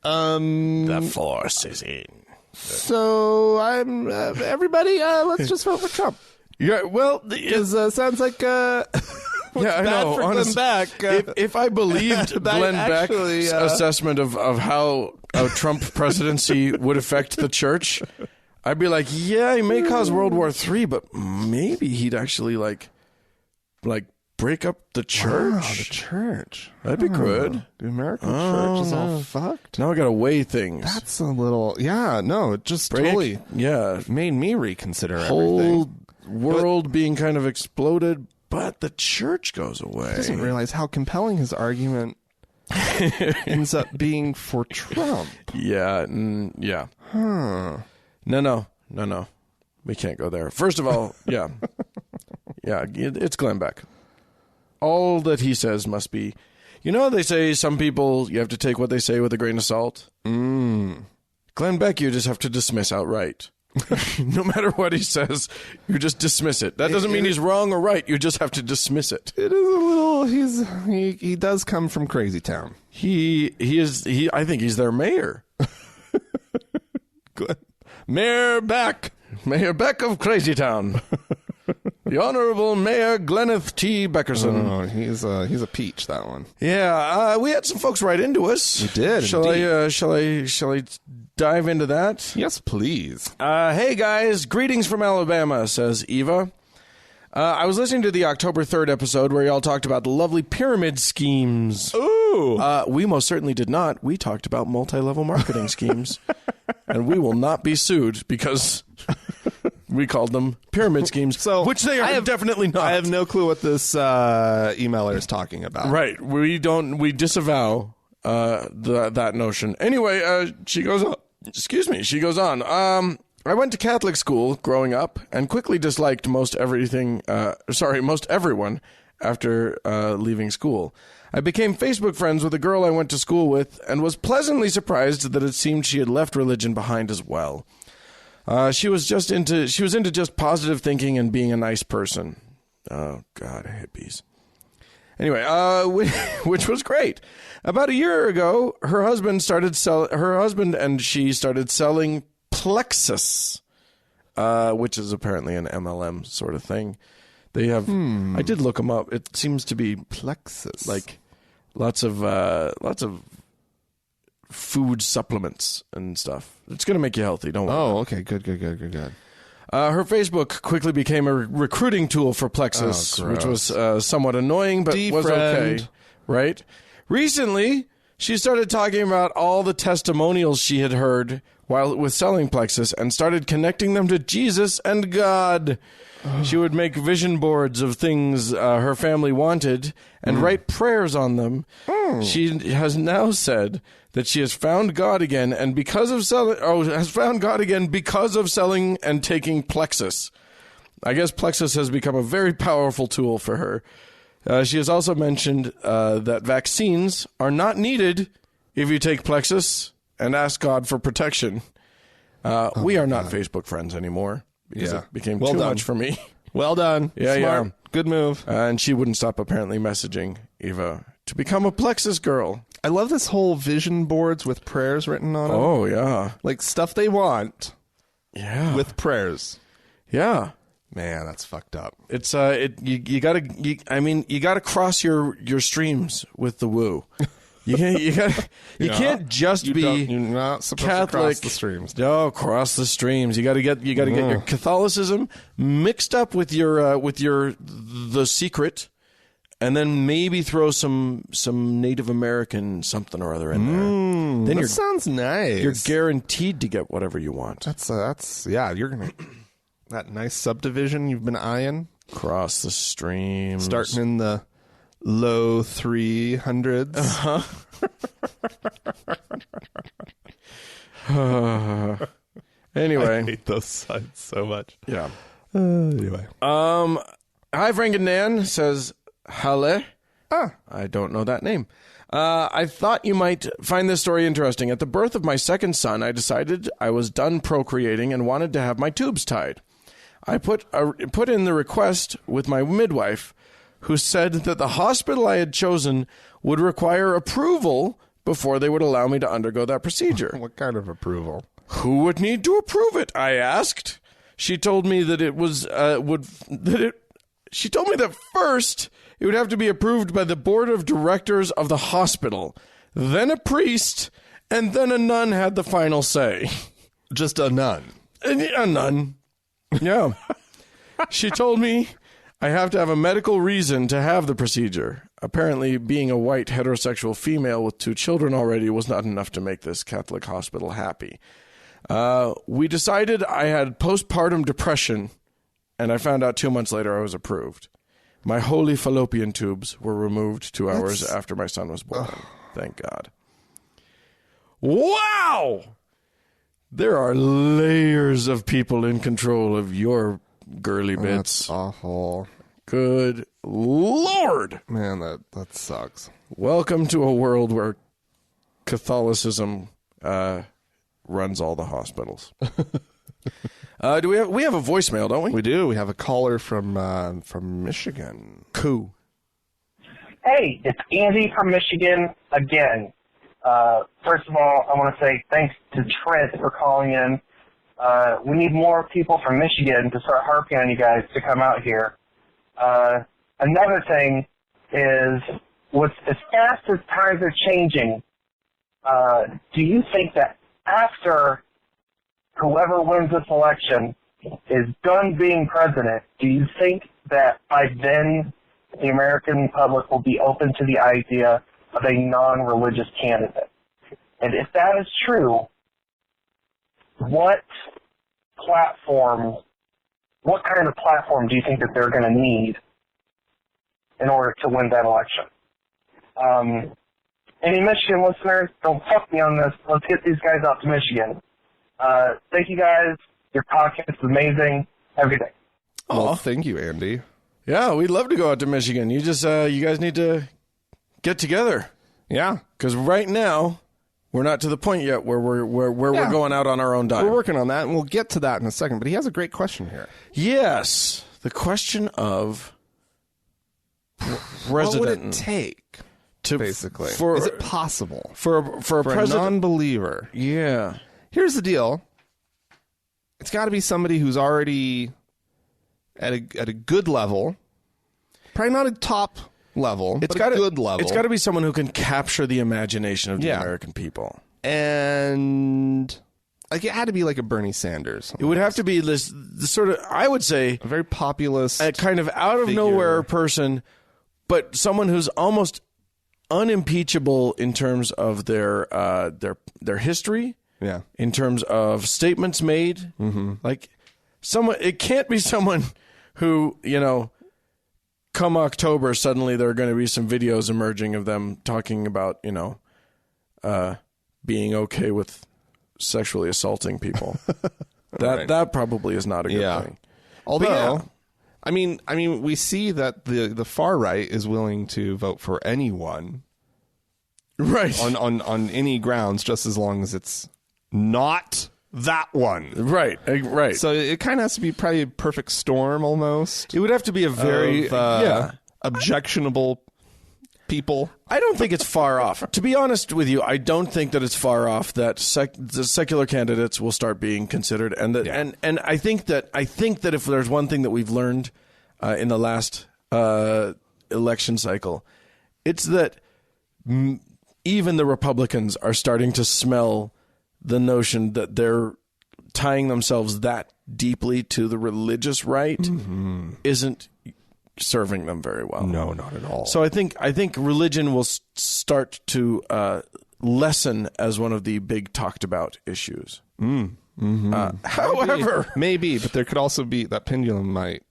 The force is in. So I'm everybody. Let's just vote for Trump. Yeah, well, sounds like yeah, I know. for Glenn Beck. If I believed Glenn Beck's assessment of how a Trump presidency would affect the church, I'd be like, yeah, he may cause World War III, but maybe he'd actually like break up the church? Wow, the church. That'd be good. The American church is all fucked. Now I got to weigh things. That's a little... Yeah, no, it just totally made me reconsider whole everything. World being kind of exploded, but the church goes away. He doesn't realize how compelling his argument ends up being for Trump. Yeah, yeah. No. We can't go there. First of all, yeah, it's Glenn Beck. All that he says must be, they say some people, you have to take what they say with a grain of salt. Glenn Beck, you just have to dismiss outright. No matter what he says, you just dismiss it. That doesn't mean he's wrong or right. You just have to dismiss it. It is a little. He does come from Crazy Town. I think he's their mayor. Mayor Beck of Crazy Town. The Honorable Mayor Glenneth T. Beckerson. Oh, he's a peach, that one. Yeah, we had some folks write into us. We did. Shall I dive into that? Yes, please. Hey guys, greetings from Alabama, says Eva. I was listening to the October 3rd episode where y'all talked about the lovely pyramid schemes. Ooh. We most certainly did not. We talked about multi-level marketing schemes. And we will not be sued because we called them pyramid schemes, which they are definitely not. I have no clue what this emailer is talking about. Right. We disavow that notion. Anyway, she goes on. Excuse me. She goes on. I went to Catholic school growing up and quickly disliked most everyone after leaving school. I became Facebook friends with a girl I went to school with and was pleasantly surprised that it seemed she had left religion behind as well. She was into just positive thinking and being a nice person. Oh God, hippies. Anyway, which was great. About a year ago, her husband and she started selling Plexus, which is apparently an MLM sort of thing. They have. I did look them up. It seems to be Plexus, like lots of food supplements and stuff. It's going to make you healthy. Don't worry. Oh, okay, good. Her Facebook quickly became a recruiting tool for Plexus, which was somewhat annoying, but was okay. Right? Recently, she started talking about all the testimonials she had heard while with selling Plexus and started connecting them to Jesus and God. She would make vision boards of things her family wanted and write prayers on them. She has now said that she has found God again and because of selling and taking Plexus. I guess Plexus has become a very powerful tool for her. She has also mentioned that vaccines are not needed if you take Plexus and ask God for protection. We are not Facebook friends anymore. Because it became too much for me. Well done. Yeah, Smart. yeah. Good move. And she wouldn't stop apparently messaging Eva to become a Plexus girl. I love this whole vision boards with prayers written on them. Oh, yeah. Like stuff they want. Yeah. With prayers. Yeah. Man, that's fucked up. It's you gotta cross your streams with the woo. You can't just be you're not supposed Catholic. To cross the streams. No, cross the streams. You got to get your Catholicism mixed up with the secret, and then maybe throw some Native American something or other in there. Then that sounds nice. You're guaranteed to get whatever you want. That's you're gonna that nice subdivision you've been eyeing. Cross the streams, starting in the low 300s. Anyway, I hate those sites so much. Yeah. Anyway. Hi, Frank and Nan says Halle. I don't know that name. I thought you might find this story interesting. At the birth of my second son, I decided I was done procreating and wanted to have my tubes tied. I put in the request with my midwife, who said that the hospital I had chosen would require approval before they would allow me to undergo that procedure. What kind of approval? Who would need to approve it? I asked. She told me that it was She told me that first it would have to be approved by the board of directors of the hospital, then a priest, and then a nun had the final say. Just a nun. A nun. Yeah. She told me I have to have a medical reason to have the procedure. Apparently, being a white heterosexual female with 2 children already was not enough to make this Catholic hospital happy. We decided I had postpartum depression, and I found out 2 months later I was approved. My holy fallopian tubes were removed 2 hours after my son was born. Thank God. Wow! There are layers of people in control of your girly bits. That's awful. Good Lord. Man, that sucks. Welcome to a world where Catholicism runs all the hospitals. We have a voicemail, don't we? We do. We have a caller from Michigan. Cool. Hey, it's Andy from Michigan again. First of all, I want to say thanks to Trent for calling in. We need more people from Michigan to start harping on you guys to come out here. Another thing is, as fast as times are changing, do you think that after whoever wins this election is done being president, do you think that by then the American public will be open to the idea of a non-religious candidate? And if that is true, what kind of platform do you think that they're going to need in order to win that election? Any Michigan listeners, don't fuck me on this. Let's get these guys out to Michigan. Thank you guys. Your podcast is amazing. Have a good day. Well, thank you, Andy. Yeah, we'd love to go out to Michigan. You just, you guys need to get together. Yeah. Because right now, we're not to the point yet where we're going out on our own dime. We're working on that, and we'll get to that in a second. But he has a great question here. Yes. The question of president. What would it take, basically? Is it possible for a president, non-believer? Yeah. Here's the deal. It's got to be somebody who's already at a good level. Probably not a top level, but a good level. It's got to be someone who can capture the imagination of the American people. And like it had to be like a Bernie Sanders. It would have to be this sort of, I would say, a very populist, a kind of out of nowhere person, but someone who's almost unimpeachable in terms of their history. Yeah. In terms of statements made. Mm-hmm. Like it can't be someone who, come October, suddenly there are going to be some videos emerging of them talking about, being okay with sexually assaulting people. That probably is not a good thing. Although, I mean, we see that the far right is willing to vote for anyone, right? On any grounds, just as long as it's not that one. Right. So it kind of has to be probably a perfect storm almost. It would have to be a very objectionable people. I don't think it's far off. To be honest with you, I don't think that it's far off that the secular candidates will start being considered, and that and I think that if there's one thing that we've learned in the last election cycle, it's that even the Republicans are starting to smell the notion that they're tying themselves that deeply to the religious right isn't serving them very well. No, not at all. So I think religion will start to lessen as one of the big talked about issues. However, maybe, but there could also be that pendulum might.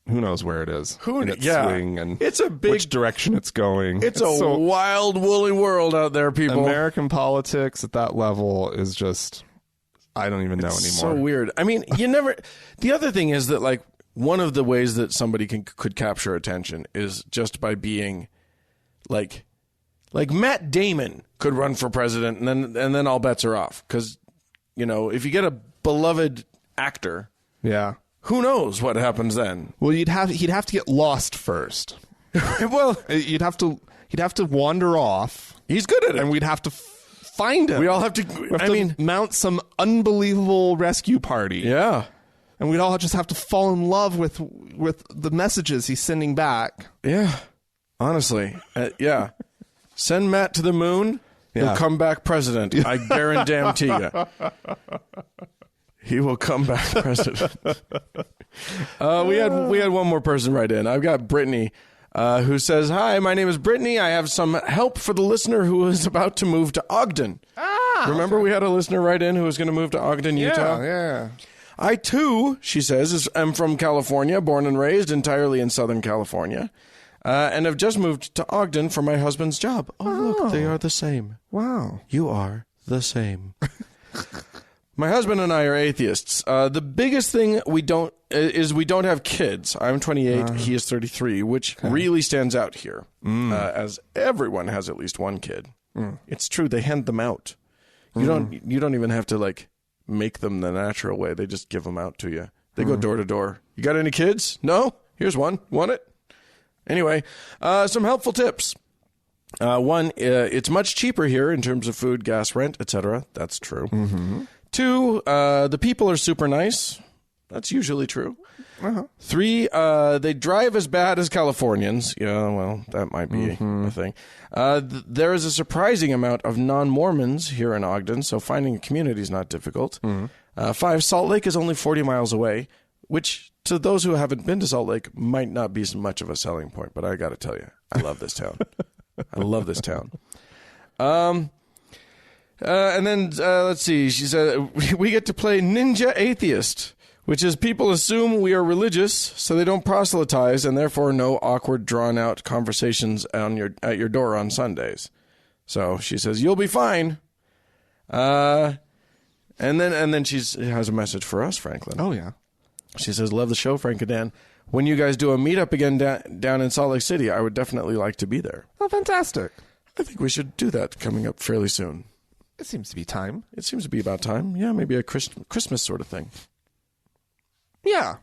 Who knows where it is? Swing and it's a big which direction it's going. It's a wild, woolly world out there, people. American politics at that level is just, I don't even know anymore. So weird. I mean, you never. The other thing is that, like, one of the ways that somebody could capture attention is just by being, like Matt Damon could run for president, and then all bets are off. Because, if you get a beloved actor, who knows what happens then? Well, he'd have to get lost first. Well, he'd have to wander off. He's good at it, and we'd have to find him. We all have to. Mount some unbelievable rescue party. Yeah, and we'd all just have to fall in love with the messages he's sending back. Yeah, honestly, send Matt to the moon. He'll come back president. I guarantee you. He will come back president. We had one more person write in. I've got Brittany, who says, "Hi, my name is Brittany. I have some help for the listener who is about to move to Ogden." Remember we had a listener write in who was going to move to Ogden, Utah? Yeah. I, too, she says, am from California, born and raised entirely in Southern California, and have just moved to Ogden for my husband's job. Oh, look, they are the same. Wow. You are the same. My husband and I are atheists. The biggest thing we don't have kids. I'm 28, he is 33, which really stands out here, as everyone has at least one kid. It's true, they hand them out. You don't even have to like make them the natural way. They just give them out to you. They go door to door. You got any kids? No? Here's one. Want it? Anyway, some helpful tips. One, it's much cheaper here in terms of food, gas, rent, etc. That's true. Mm-hmm. 2, the people are super nice. That's usually true. 3, they drive as bad as Californians. Yeah, well, that might be a thing. There is a surprising amount of non-Mormons here in Ogden, so finding a community is not difficult. 5, Salt Lake is only 40 miles away, which to those who haven't been to Salt Lake might not be so much of a selling point, but I got to tell you, I love this town. I love this town. And then, let's see, she said, we get to play Ninja Atheist, which is people assume we are religious, so they don't proselytize, and therefore no awkward, drawn-out conversations at your door on Sundays. So she says, you'll be fine. And then she has a message for us, Franklin. Oh, yeah. She says, love the show, Frank and Dan. When you guys do a meetup again down in Salt Lake City, I would definitely like to be there. Oh, fantastic. I think we should do that coming up fairly soon. It seems to be time. It seems to be about time. Yeah, maybe a Christmas sort of thing. Yeah.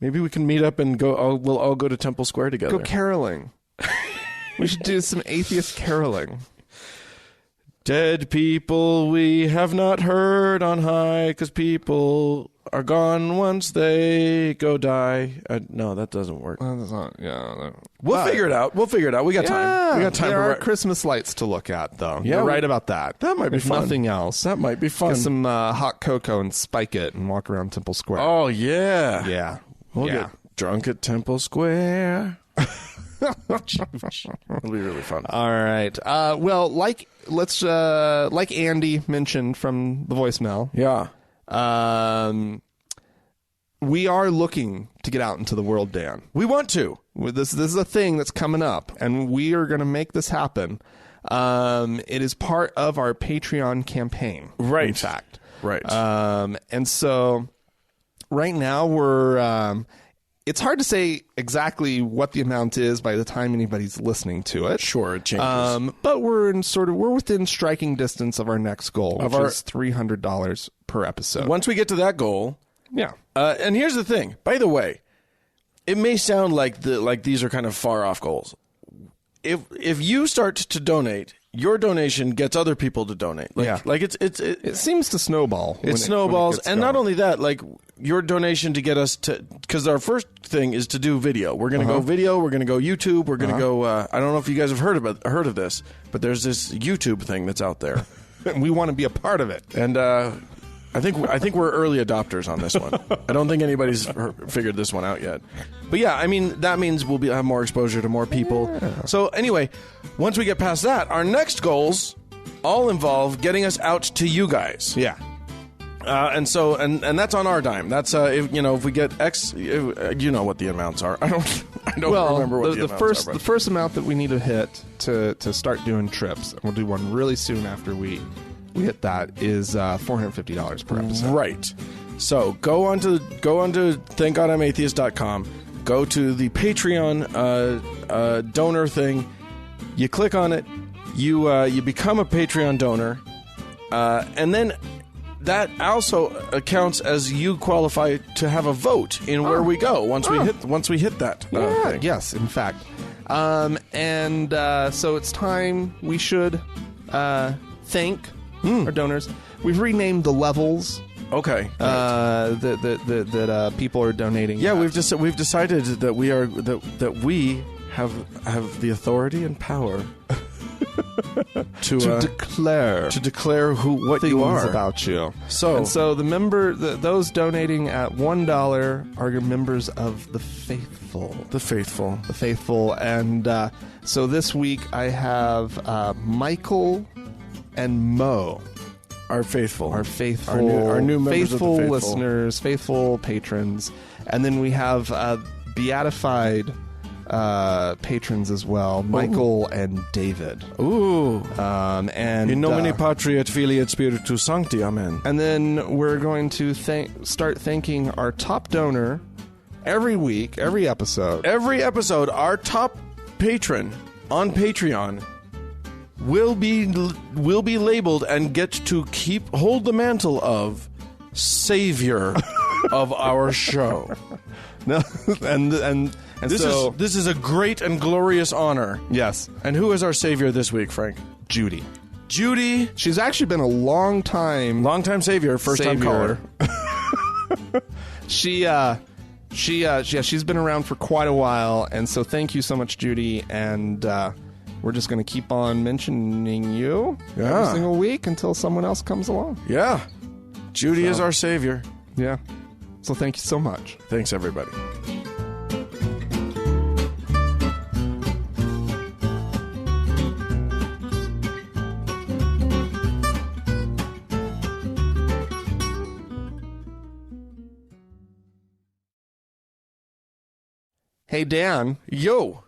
Maybe we can meet up and we'll all go to Temple Square together. Go caroling. We should do some atheist caroling. Dead people we have not heard on high, because people are gone once they go die. No, that doesn't work. That's not, yeah. We'll figure it out. We got time. We got time. There are Christmas lights to look at, though. Yeah, you're right about that. That might be fun. Nothing else. That might be fun. Get some hot cocoa and spike it and walk around Temple Square. Oh, yeah. Yeah. We'll get drunk at Temple Square. It'll be really fun. All right. Well, like Andy mentioned from the voicemail. Yeah. We are looking to get out into the world, Dan. We want to. This is a thing that's coming up, and we are going to make this happen. It is part of our Patreon campaign. Right. In fact. Right. And so right now we're... it's hard to say exactly what the amount is by the time anybody's listening to it. Sure, it changes. But we're within striking distance of our next goal, which is $300 per episode. Once we get to that goal, yeah. And here's the thing. By the way, it may sound like these are kind of far off goals. If you start to donate, your donation gets other people to donate. It seems to snowball. It snowballs, and not only that, like your donation to get us to, because our first thing is to do video. We're going to go video. We're going to go YouTube. We're going to go. I don't know if you guys have heard of this, but there's this YouTube thing that's out there, and we want to be a part of it. And I think we're early adopters on this one. I don't think anybody's figured this one out yet. But yeah, I mean, that means we'll have more exposure to more people. Yeah. So anyway, once we get past that, our next goals all involve getting us out to you guys. Yeah. And that's on our dime. That's if we get X, you know what the amounts are. I don't remember what the amounts are. The first amount that we need to hit to start doing trips, and we'll do one really soon after we hit that, is $450 per episode. Right. So go on to thankgodimatheist.com. Go to the Patreon donor thing. You click on it. You become a Patreon donor, and then that also counts as you qualify to have a vote in where we go once we hit that. Thing. Yes, in fact. So it's time we should thank our donors. We've renamed the levels. Okay. That people are donating. Yeah, we've decided that we have the authority and power to declare what things you are about you. So those donating at $1 are members of the faithful. The faithful. And so this week I have Michael and Mo. Our faithful. Our faithful. Our new members faithful of the faithful. Listeners, faithful patrons. And then we have beatified patrons as well, Michael and David. Ooh. And In nomine Patri et Filii et Spiritus Sancti. Amen. And then we're going to start thanking our top donor every week, every episode. Every episode, our top patron on Patreon will be labeled and get to hold the mantle of savior of our show. No, and this is a great and glorious honor. Yes. And who is our savior this week, Frank? Judy. She's actually been a long time savior, first time caller. She's been around for quite a while, and so thank you so much, Judy. And we're just going to keep on mentioning you every single week until someone else comes along. Yeah. Judy is our savior. Yeah. So thank you so much. Thanks, everybody. Hey, Dan. Yo.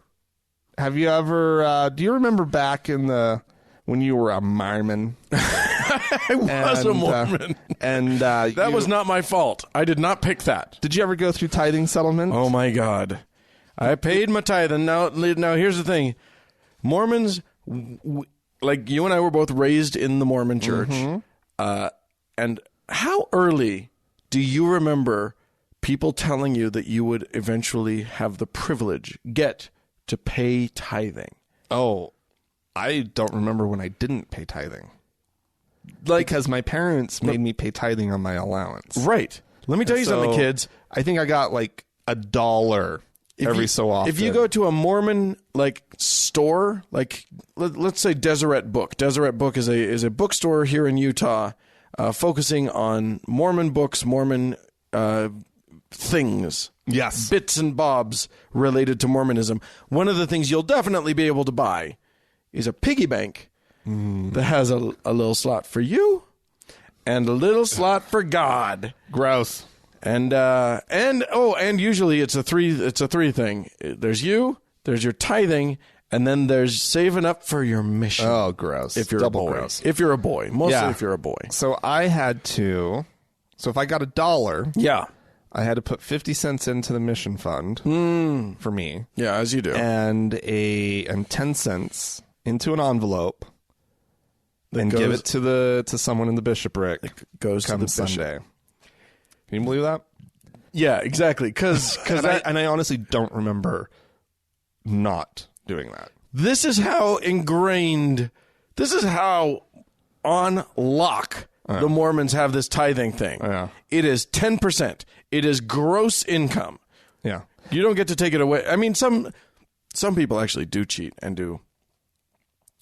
Have you ever, do you remember back when you were a Mormon? I was a Mormon. That was not my fault. I did not pick that. Did you ever go through tithing settlement? Oh, my God. I paid my tithe. And now here's the thing. Mormons, like you and I were both raised in the Mormon church. Mm-hmm. And how early do you remember people telling you that you would eventually have the privilege, get to pay tithing? Oh, I don't remember when I didn't pay tithing. Because my parents made me pay tithing on my allowance. Right. Let me tell you something, kids. I think I got like $1 every so often. If you go to a Mormon store, let's say Deseret Book. Deseret Book is a bookstore here in Utah, focusing on Mormon books, Mormon things. Yes. Bits and bobs related to Mormonism. One of the things you'll definitely be able to buy is a piggy bank that has a little slot for you and a little slot for God. Gross. And usually it's a three thing. There's you, there's your tithing, and then there's saving up for your mission. Oh, gross. If you're Double a boy. gross. If you're a boy. Mostly if you're a boy. So I had to, if I got $1, yeah, I had to put 50 cents into the mission fund for me. Yeah, as you do. And 10 cents into an envelope. Then give it to someone in the bishopric. It goes to the bishop. Sunday. Can you believe that? Yeah, exactly. Because I honestly don't remember not doing that. This is how ingrained. This is how on lock the Mormons have this tithing thing. Yeah. It is 10%. It is gross income. Yeah. You don't get to take it away. I mean, some people actually do cheat and do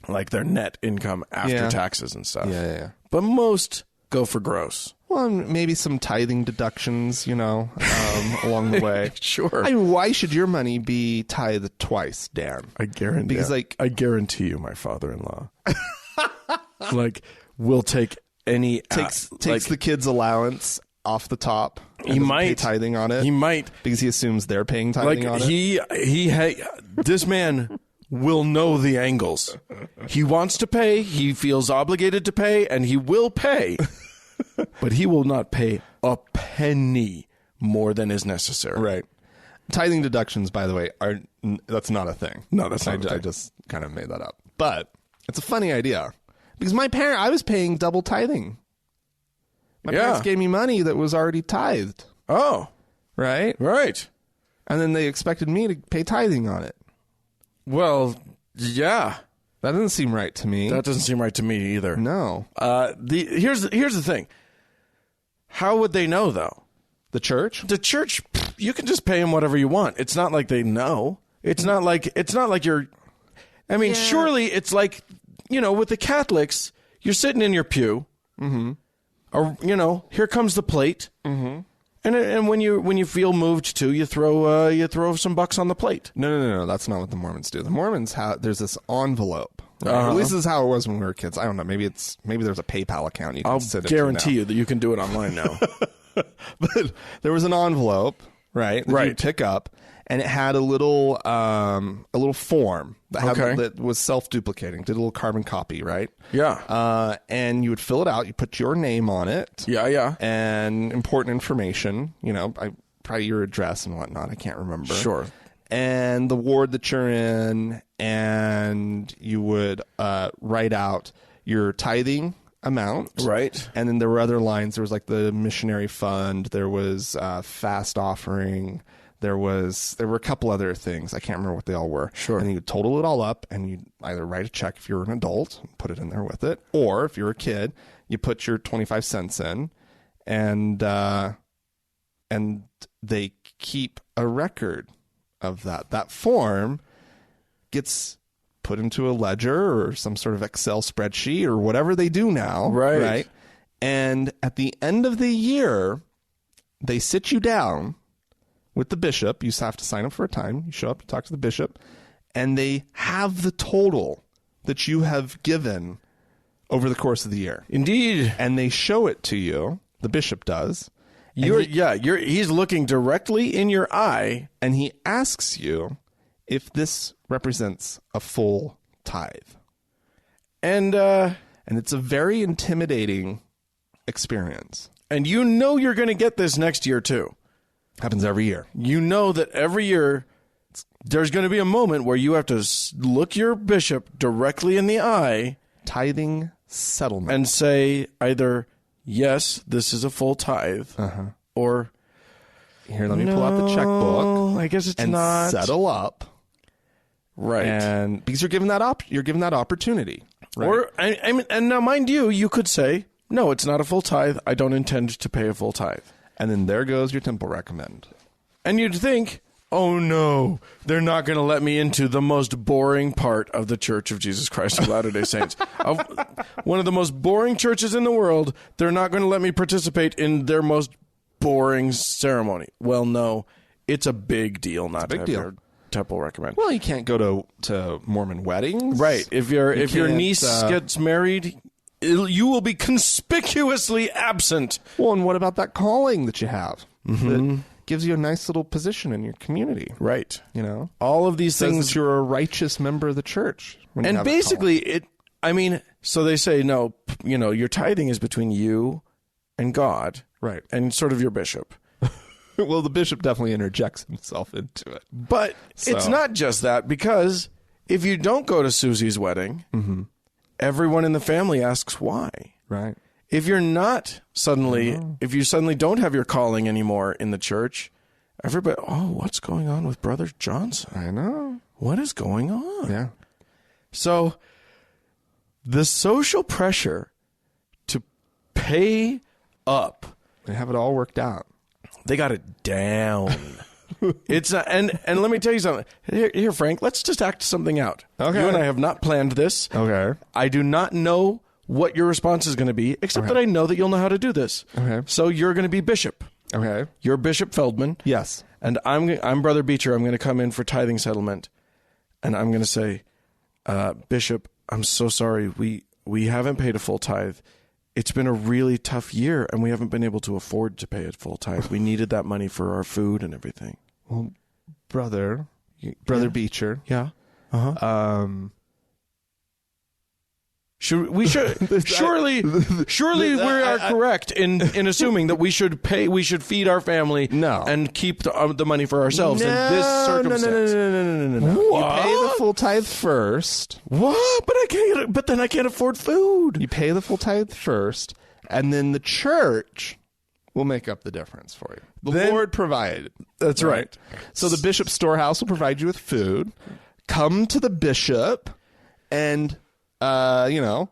like their net income after taxes and stuff. Yeah. But most go for gross. Well, maybe some tithing deductions, along the way. Sure. I mean, why should your money be tithed twice, Dan? I guarantee. Because, I guarantee you, my father-in-law, will take any takes the kid's allowance off the top. He might pay tithing on it. He might because he assumes they're paying tithing on it. This man will know the angles. He wants to pay. He feels obligated to pay, and he will pay. But he will not pay a penny more than is necessary. Right. Tithing deductions, by the way, that's not a thing. No, that's not a thing. I just kind of made that up. But it's a funny idea. Because I was paying double tithing. My parents gave me money that was already tithed. Oh. Right? Right. And then they expected me to pay tithing on it. Well, yeah. That doesn't seem right to me. That doesn't seem right to me either. No. Here's the thing. How would they know, though? The church? The church, you can just pay them whatever you want. It's not like they know. It's not like you're. I mean, surely it's like, with the Catholics, you're sitting in your pew, or here comes the plate, and when you feel moved to, you throw some bucks on the plate. No. That's not what the Mormons do. The Mormons there's this envelope. Right? At least this is how it was when we were kids. I don't know. Maybe there's a PayPal account you can send it to now. I'll guarantee you that you can do it online now. But there was an envelope, right? That you'd pick up, and it had a little form that was self-duplicating. Did a little carbon copy, right? Yeah. And you would fill it out. You put your name on it. Yeah. And important information. Probably your address and whatnot. I can't remember. Sure. And the ward that you're in, and you would write out your tithing amount, right? And then there were other lines. There was like the missionary fund. There was fast offering. There were a couple other things. I can't remember what they all were. Sure. And you would total it all up, and you'd either write a check if you were an adult, and put it in there with it, or if you were a kid, you put your 25 cents in, and they keep a record of that. That form gets put into a ledger or some sort of Excel spreadsheet or whatever they do now. Right. And at the end of the year, they sit you down with the bishop. You have to sign up for a time. You show up, you talk to the bishop, and they have the total that you have given over the course of the year. Indeed. And they show it to you. The bishop does. He's looking directly in your eye, and he asks you if this represents a full tithe. And it's a very intimidating experience. And you're going to get this next year too. Happens every year. You know that every year there's going to be a moment where you have to look your bishop directly in the eye, tithing settlement, and say either, yes, this is a full tithe, or here, let me pull out the checkbook. I guess it's and not. Settle up. Right. And because you're given that opportunity. Right? Or and now mind you could say, no, it's not a full tithe. I don't intend to pay a full tithe. And then there goes your temple recommend. And you'd think, oh no, they're not going to let me into the most boring part of the Church of Jesus Christ of Latter-day Saints. One of the most boring churches in the world, they're not going to let me participate in their most boring ceremony. Well, no, it's a big deal not to have your temple recommend. Well, you can't go to Mormon weddings. Right. If your niece gets married, you will be conspicuously absent. Well, and what about that calling that you have? That gives you a nice little position in your community. Right. All of these things. That you're a righteous member of the church. And basically, so they say, no, your tithing is between you and God. Right. And sort of your bishop. Well, the bishop definitely interjects himself into it. But it's not just that, because if you don't go to Susie's wedding, everyone in the family asks why. Right. If you're not if you suddenly don't have your calling anymore in the church, everybody, what's going on with Brother Johnson? I know. What is going on? Yeah. So the social pressure to pay up. They have it all worked out. They got it down. It's and let me tell you something. Here, Frank, let's just act something out. Okay. You and I have not planned this. Okay. I do not know what your response is going to be, except that I know that you'll know how to do this. Okay. So you're going to be bishop. Okay. You're Bishop Feldman. Yes. And I'm Brother Beecher. I'm going to come in for tithing settlement, and I'm going to say, Bishop, I'm so sorry. We haven't paid a full tithe. It's been a really tough year, and we haven't been able to afford to pay a full tithe. We needed that money for our food and everything. Well, Brother Beecher. Yeah. Surely we are correct in assuming that we should feed our family and keep the money for ourselves in this circumstance. No. You pay the full tithe first. What? But then I can't afford food. You pay the full tithe first, and then the church will make up the difference for you. The Lord provided. That's right. So the bishop's storehouse will provide you with food. Come to the bishop, and he'll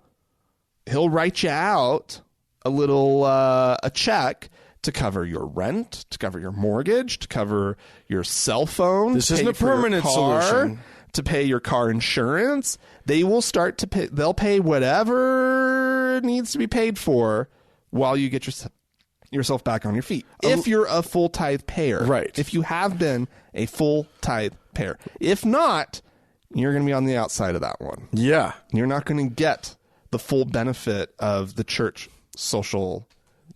write you out a check to cover your rent, to cover your mortgage, to cover your cell phone. This isn't a permanent solution. to pay your car insurance. They will start to pay. They'll pay whatever needs to be paid for while you get yourself back on your feet. If you're a full tithe payer. Right. If you have been a full tithe payer. If not, you're going to be on the outside of that one. Yeah. You're not going to get the full benefit of the church social.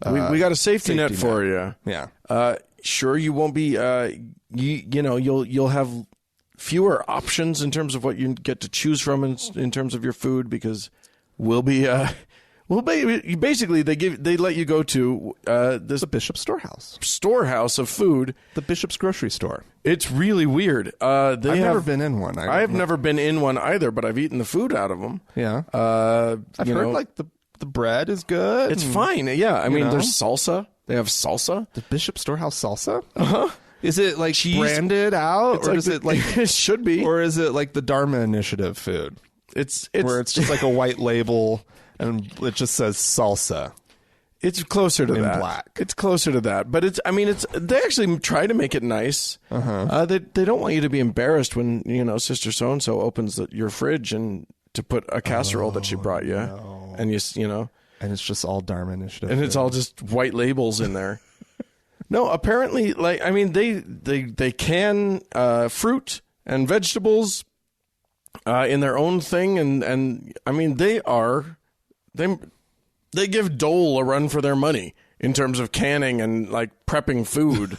We got a safety net for you. Yeah. Sure, you won't be. You'll have fewer options in terms of what you get to choose from in terms of your food, because basically they let you go to The Bishop's storehouse of food, the Bishop's grocery store. It's really weird. I've never been in one. I've never been in one either, but I've eaten the food out of them. Yeah. I've heard like the bread is good. It's fine. Yeah. I mean, there's salsa. They have salsa. The Bishop Storehouse salsa? Uh-huh. Is it like cheese branded out? It's or like is it like it should be? Or is it like the Dharma Initiative food? It's where it's just like a white label and it just says salsa. It's closer to in that. Black. It's closer to that. But they actually try to make it nice. Uh-huh. They don't want you to be embarrassed when, Sister so-and-so opens your fridge and to put a casserole that she brought you. No. And and it's just all Dharma Initiative. And it's all just white labels in there. No, apparently, they can fruit and vegetables in their own thing, and I mean they give Dole a run for their money in terms of canning and like prepping food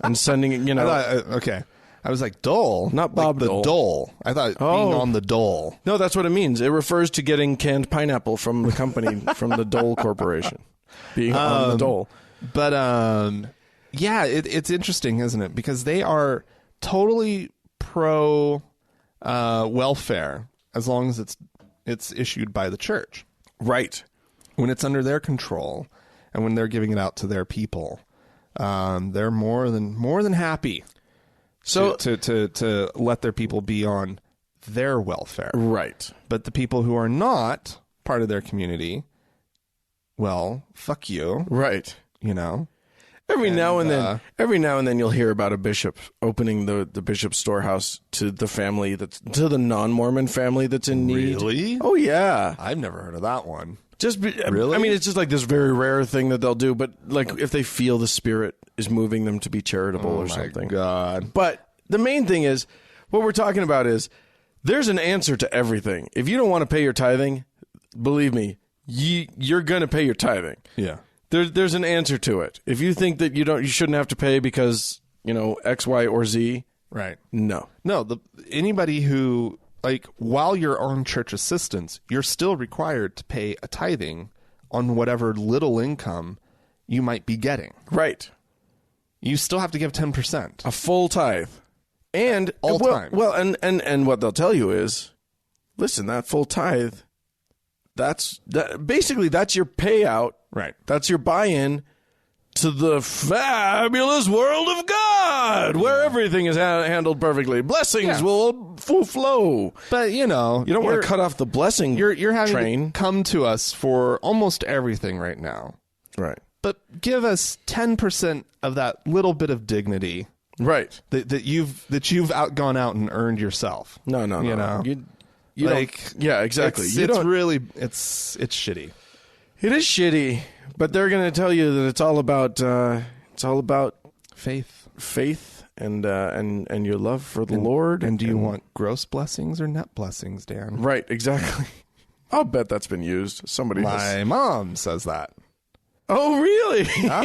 and sending it. Okay. I was like, Dole? Not Bob like the dole. I thought being on the dole. No, that's what it means. It refers to getting canned pineapple from the company, from the Dole Corporation. Being on the dole. But, yeah, it's interesting, isn't it? Because they are totally pro welfare as long as it's issued by the church. Right. When it's under their control and when they're giving it out to their people, they're more than happy. So to let their people be on their welfare. Right. But the people who are not part of their community, well, fuck you. Right. Every now and then you'll hear about a bishop opening the bishop's storehouse to the family to the non-Mormon family that's in need. Really? Oh yeah. I've never heard of that one. Really? I mean, it's just like this very rare thing that they'll do, but like if they feel the Spirit is moving them to be charitable or something. Oh my God. But the main thing is, what we're talking about is, there's an answer to everything. If you don't want to pay your tithing, believe me, you're going to pay your tithing. Yeah. There's an answer to it. If you think that you shouldn't have to pay because, X, Y, or Z. Right. No. Anybody who, like, while you're on church assistance, you're still required to pay a tithing on whatever little income you might be getting. Right. You still have to give 10%. A full tithe. And all time. Well, and what they'll tell you is, listen, that full tithe, basically that's your payout. Right. That's your buy-in to the fabulous world of God, where everything is handled perfectly. Blessings will flow. But you don't want to cut off the blessing. You're having train. to come to us for almost everything right now. Right. But give us 10% of that little bit of dignity. Right. That you've gone out and earned yourself. No. You like, don't. Yeah, exactly. It's shitty. It is shitty, but they're going to tell you that it's all about faith, and your love for the Lord. And do you want gross blessings or net blessings, Dan? Right, exactly. I'll bet that's been used. My mom says that. Oh, really? Yeah.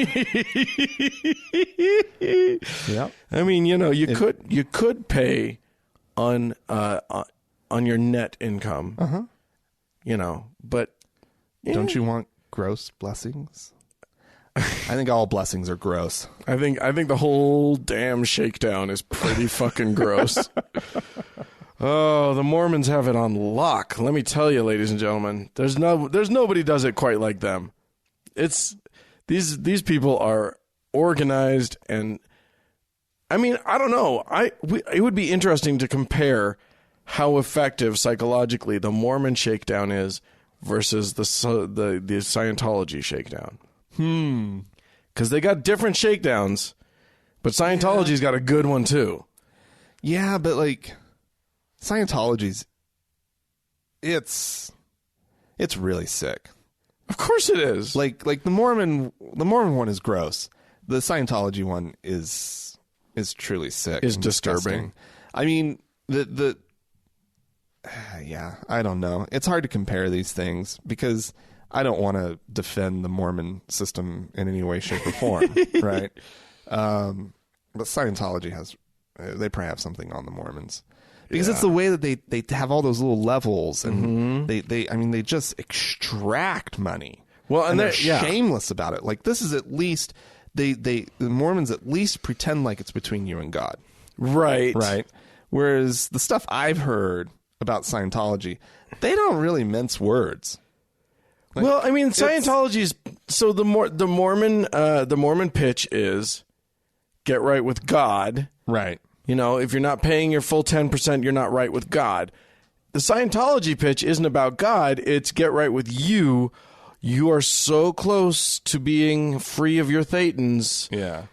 Yep. I mean, you could pay on your net income. Uh-huh. But don't you want gross blessings? I think all blessings are gross. I think the whole damn shakedown is pretty fucking gross. Oh, the Mormons have it on lock. Let me tell you, ladies and gentlemen, there's nobody does it quite like them. It's these people are organized, and I mean, I don't know. It would be interesting to compare how effective psychologically the Mormon shakedown is versus the Scientology shakedown. Because they got different shakedowns, but Scientology's got a good one too. Yeah, but like Scientology's it's really sick. Of course it is. Like the Mormon one is gross. The Scientology one is truly sick. Is and disturbing. Disgusting. I mean, yeah, I don't know. It's hard to compare these things because I don't want to defend the Mormon system in any way, shape, or form, right? But Scientology they probably have something on the Mormons. Because it's the way that they have all those little levels, and they just extract money. Well, and they're shameless about it. Like, this is at least the Mormons at least pretend like it's between you and God, right? Whereas the stuff I've heard about Scientology, they don't really mince words. Like, well, I mean, Scientology's so the Mormon pitch is get right with God, right? You know, if you're not paying your full 10%, you're not right with God. The Scientology pitch isn't about God. It's get right with you. You are so close to being free of your thetans. Yeah.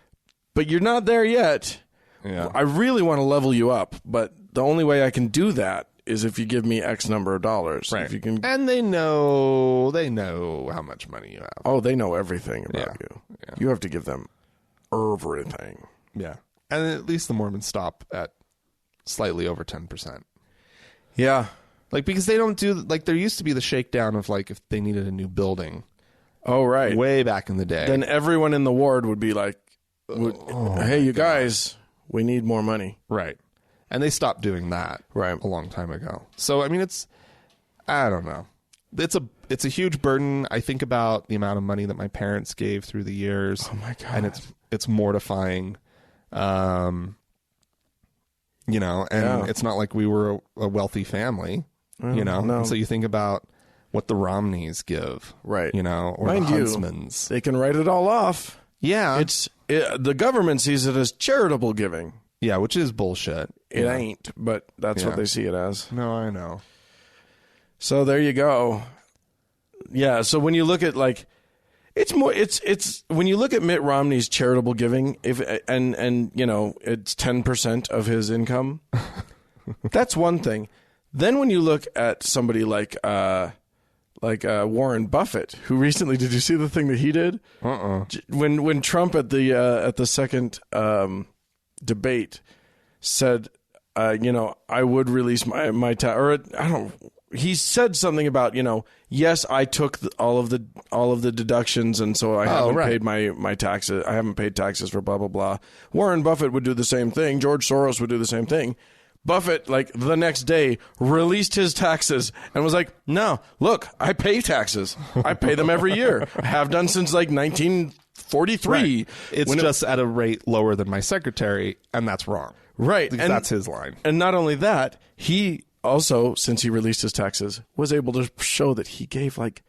But you're not there yet. Yeah. I really want to level you up, but the only way I can do that is if you give me X number of dollars. Right. If you can... And they know how much money you have. Oh, they know everything about you. Yeah. You have to give them everything. Yeah. And at least the Mormons stop at slightly over 10%. Yeah. Like, because they don't do, like, there used to be the shakedown of, like, if they needed a new building. Oh, right. Way back in the day. Then everyone in the ward would be like, hey, you guys, we need more money. Right. And they stopped doing that a long time ago. So, I mean, I don't know. It's a huge burden. I think about the amount of money that my parents gave through the years. Oh, my God. And it's mortifying. You know, and it's not like we were a wealthy family, you know. No. And so you think about what the Romneys give, right? You know, or Mind the Huntsmans. They can write it all off. Yeah, the government sees it as charitable giving. Yeah, which is bullshit. It ain't, but that's what they see it as. No, I know. So there you go. Yeah. So when you look at like. It's when you look at Mitt Romney's charitable giving, and you know it's 10% of his income, that's one thing. Then when you look at somebody like Warren Buffett, who recently, did you see the thing that he did? When Trump at the second debate said, you know, I would release my he said something about, you know, yes, I took all of the deductions, and so I haven't paid my taxes. I haven't paid taxes for blah blah blah. Warren Buffett would do the same thing. George Soros would do the same thing. Buffett, like the next day, released his taxes and was like, "No, look, I pay taxes. I pay them every year. I have done since like 1943. Right. It's just at a rate lower than my secretary, and that's wrong." Right, and that's his line. And not only that, he also, since he released his taxes, was able to show that he gave like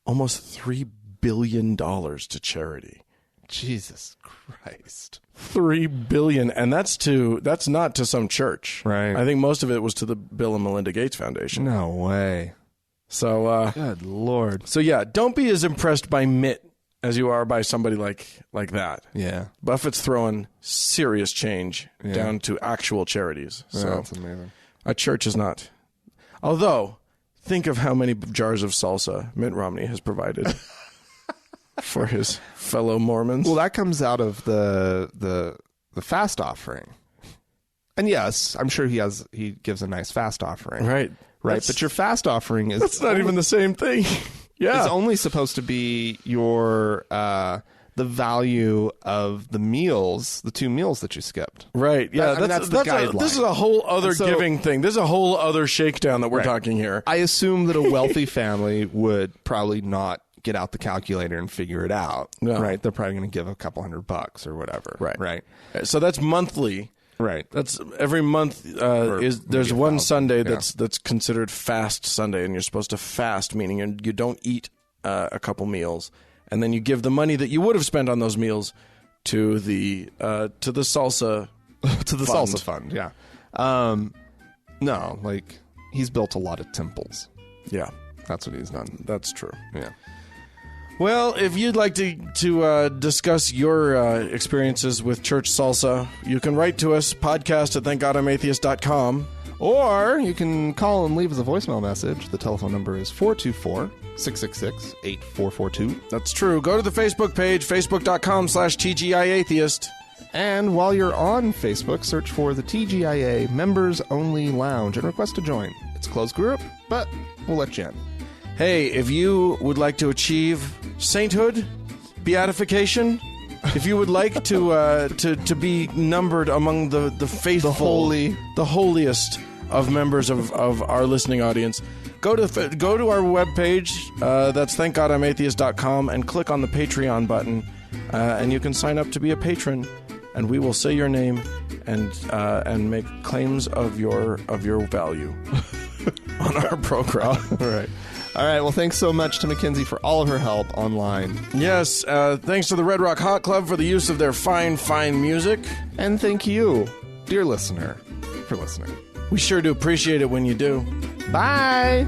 almost $3 billion to charity. Jesus Christ. $3 billion. And that's not to some church. Right. I think most of it was to the Bill and Melinda Gates Foundation. No way. So, good Lord. So yeah, don't be as impressed by Mitt as you are by somebody like that. Yeah. Buffett's throwing serious change down to actual charities. So that's amazing. A church is not. Although, think of how many jars of salsa Mitt Romney has provided for his fellow Mormons. Well, that comes out of the fast offering. And yes, I'm sure he gives a nice fast offering. Right. But your fast offering is... That's not even the same thing. Yeah. It's only supposed to be your... the value of the meals, the 2 meals that you skipped. Right. Yeah. That's the guideline. This is a whole other giving thing. This is a whole other shakedown that we're talking here. I assume that a wealthy family would probably not get out the calculator and figure it out. No. Right. They're probably going to give a couple $100 or whatever. Right. So that's monthly. Right. That's every month. There's one Sunday that's considered fast Sunday, and you're supposed to fast, meaning you don't eat a couple meals. And then you give the money that you would have spent on those meals to the salsa salsa fund. Yeah. No, like he's built a lot of temples. Yeah, that's what he's done. That's true. Yeah. Well, if you'd like to discuss your experiences with church salsa, you can write to us, podcast@thankgodimatheist.com. Or you can call and leave us a voicemail message. The telephone number is 424-666-8442. That's true. Go to the Facebook page, facebook.com/TGIAtheist. And while you're on Facebook, search for the TGIA Members Only Lounge and request to join. It's a closed group, but we'll let you in. Hey, if you would like to achieve sainthood, beatification, if you would like to be numbered among the faithful, the holiest of members of our listening audience, go to our webpage, that's thankgodimatheist.com, and click on the Patreon button, and you can sign up to be a patron, and we will say your name and make claims of your value on our program. All right, well, thanks so much to Mackenzie for all of her help online. Yes, thanks to the Red Rock Hot Club for the use of their fine, fine music. And thank you, dear listener, for listening. We sure do appreciate it when you do. Bye!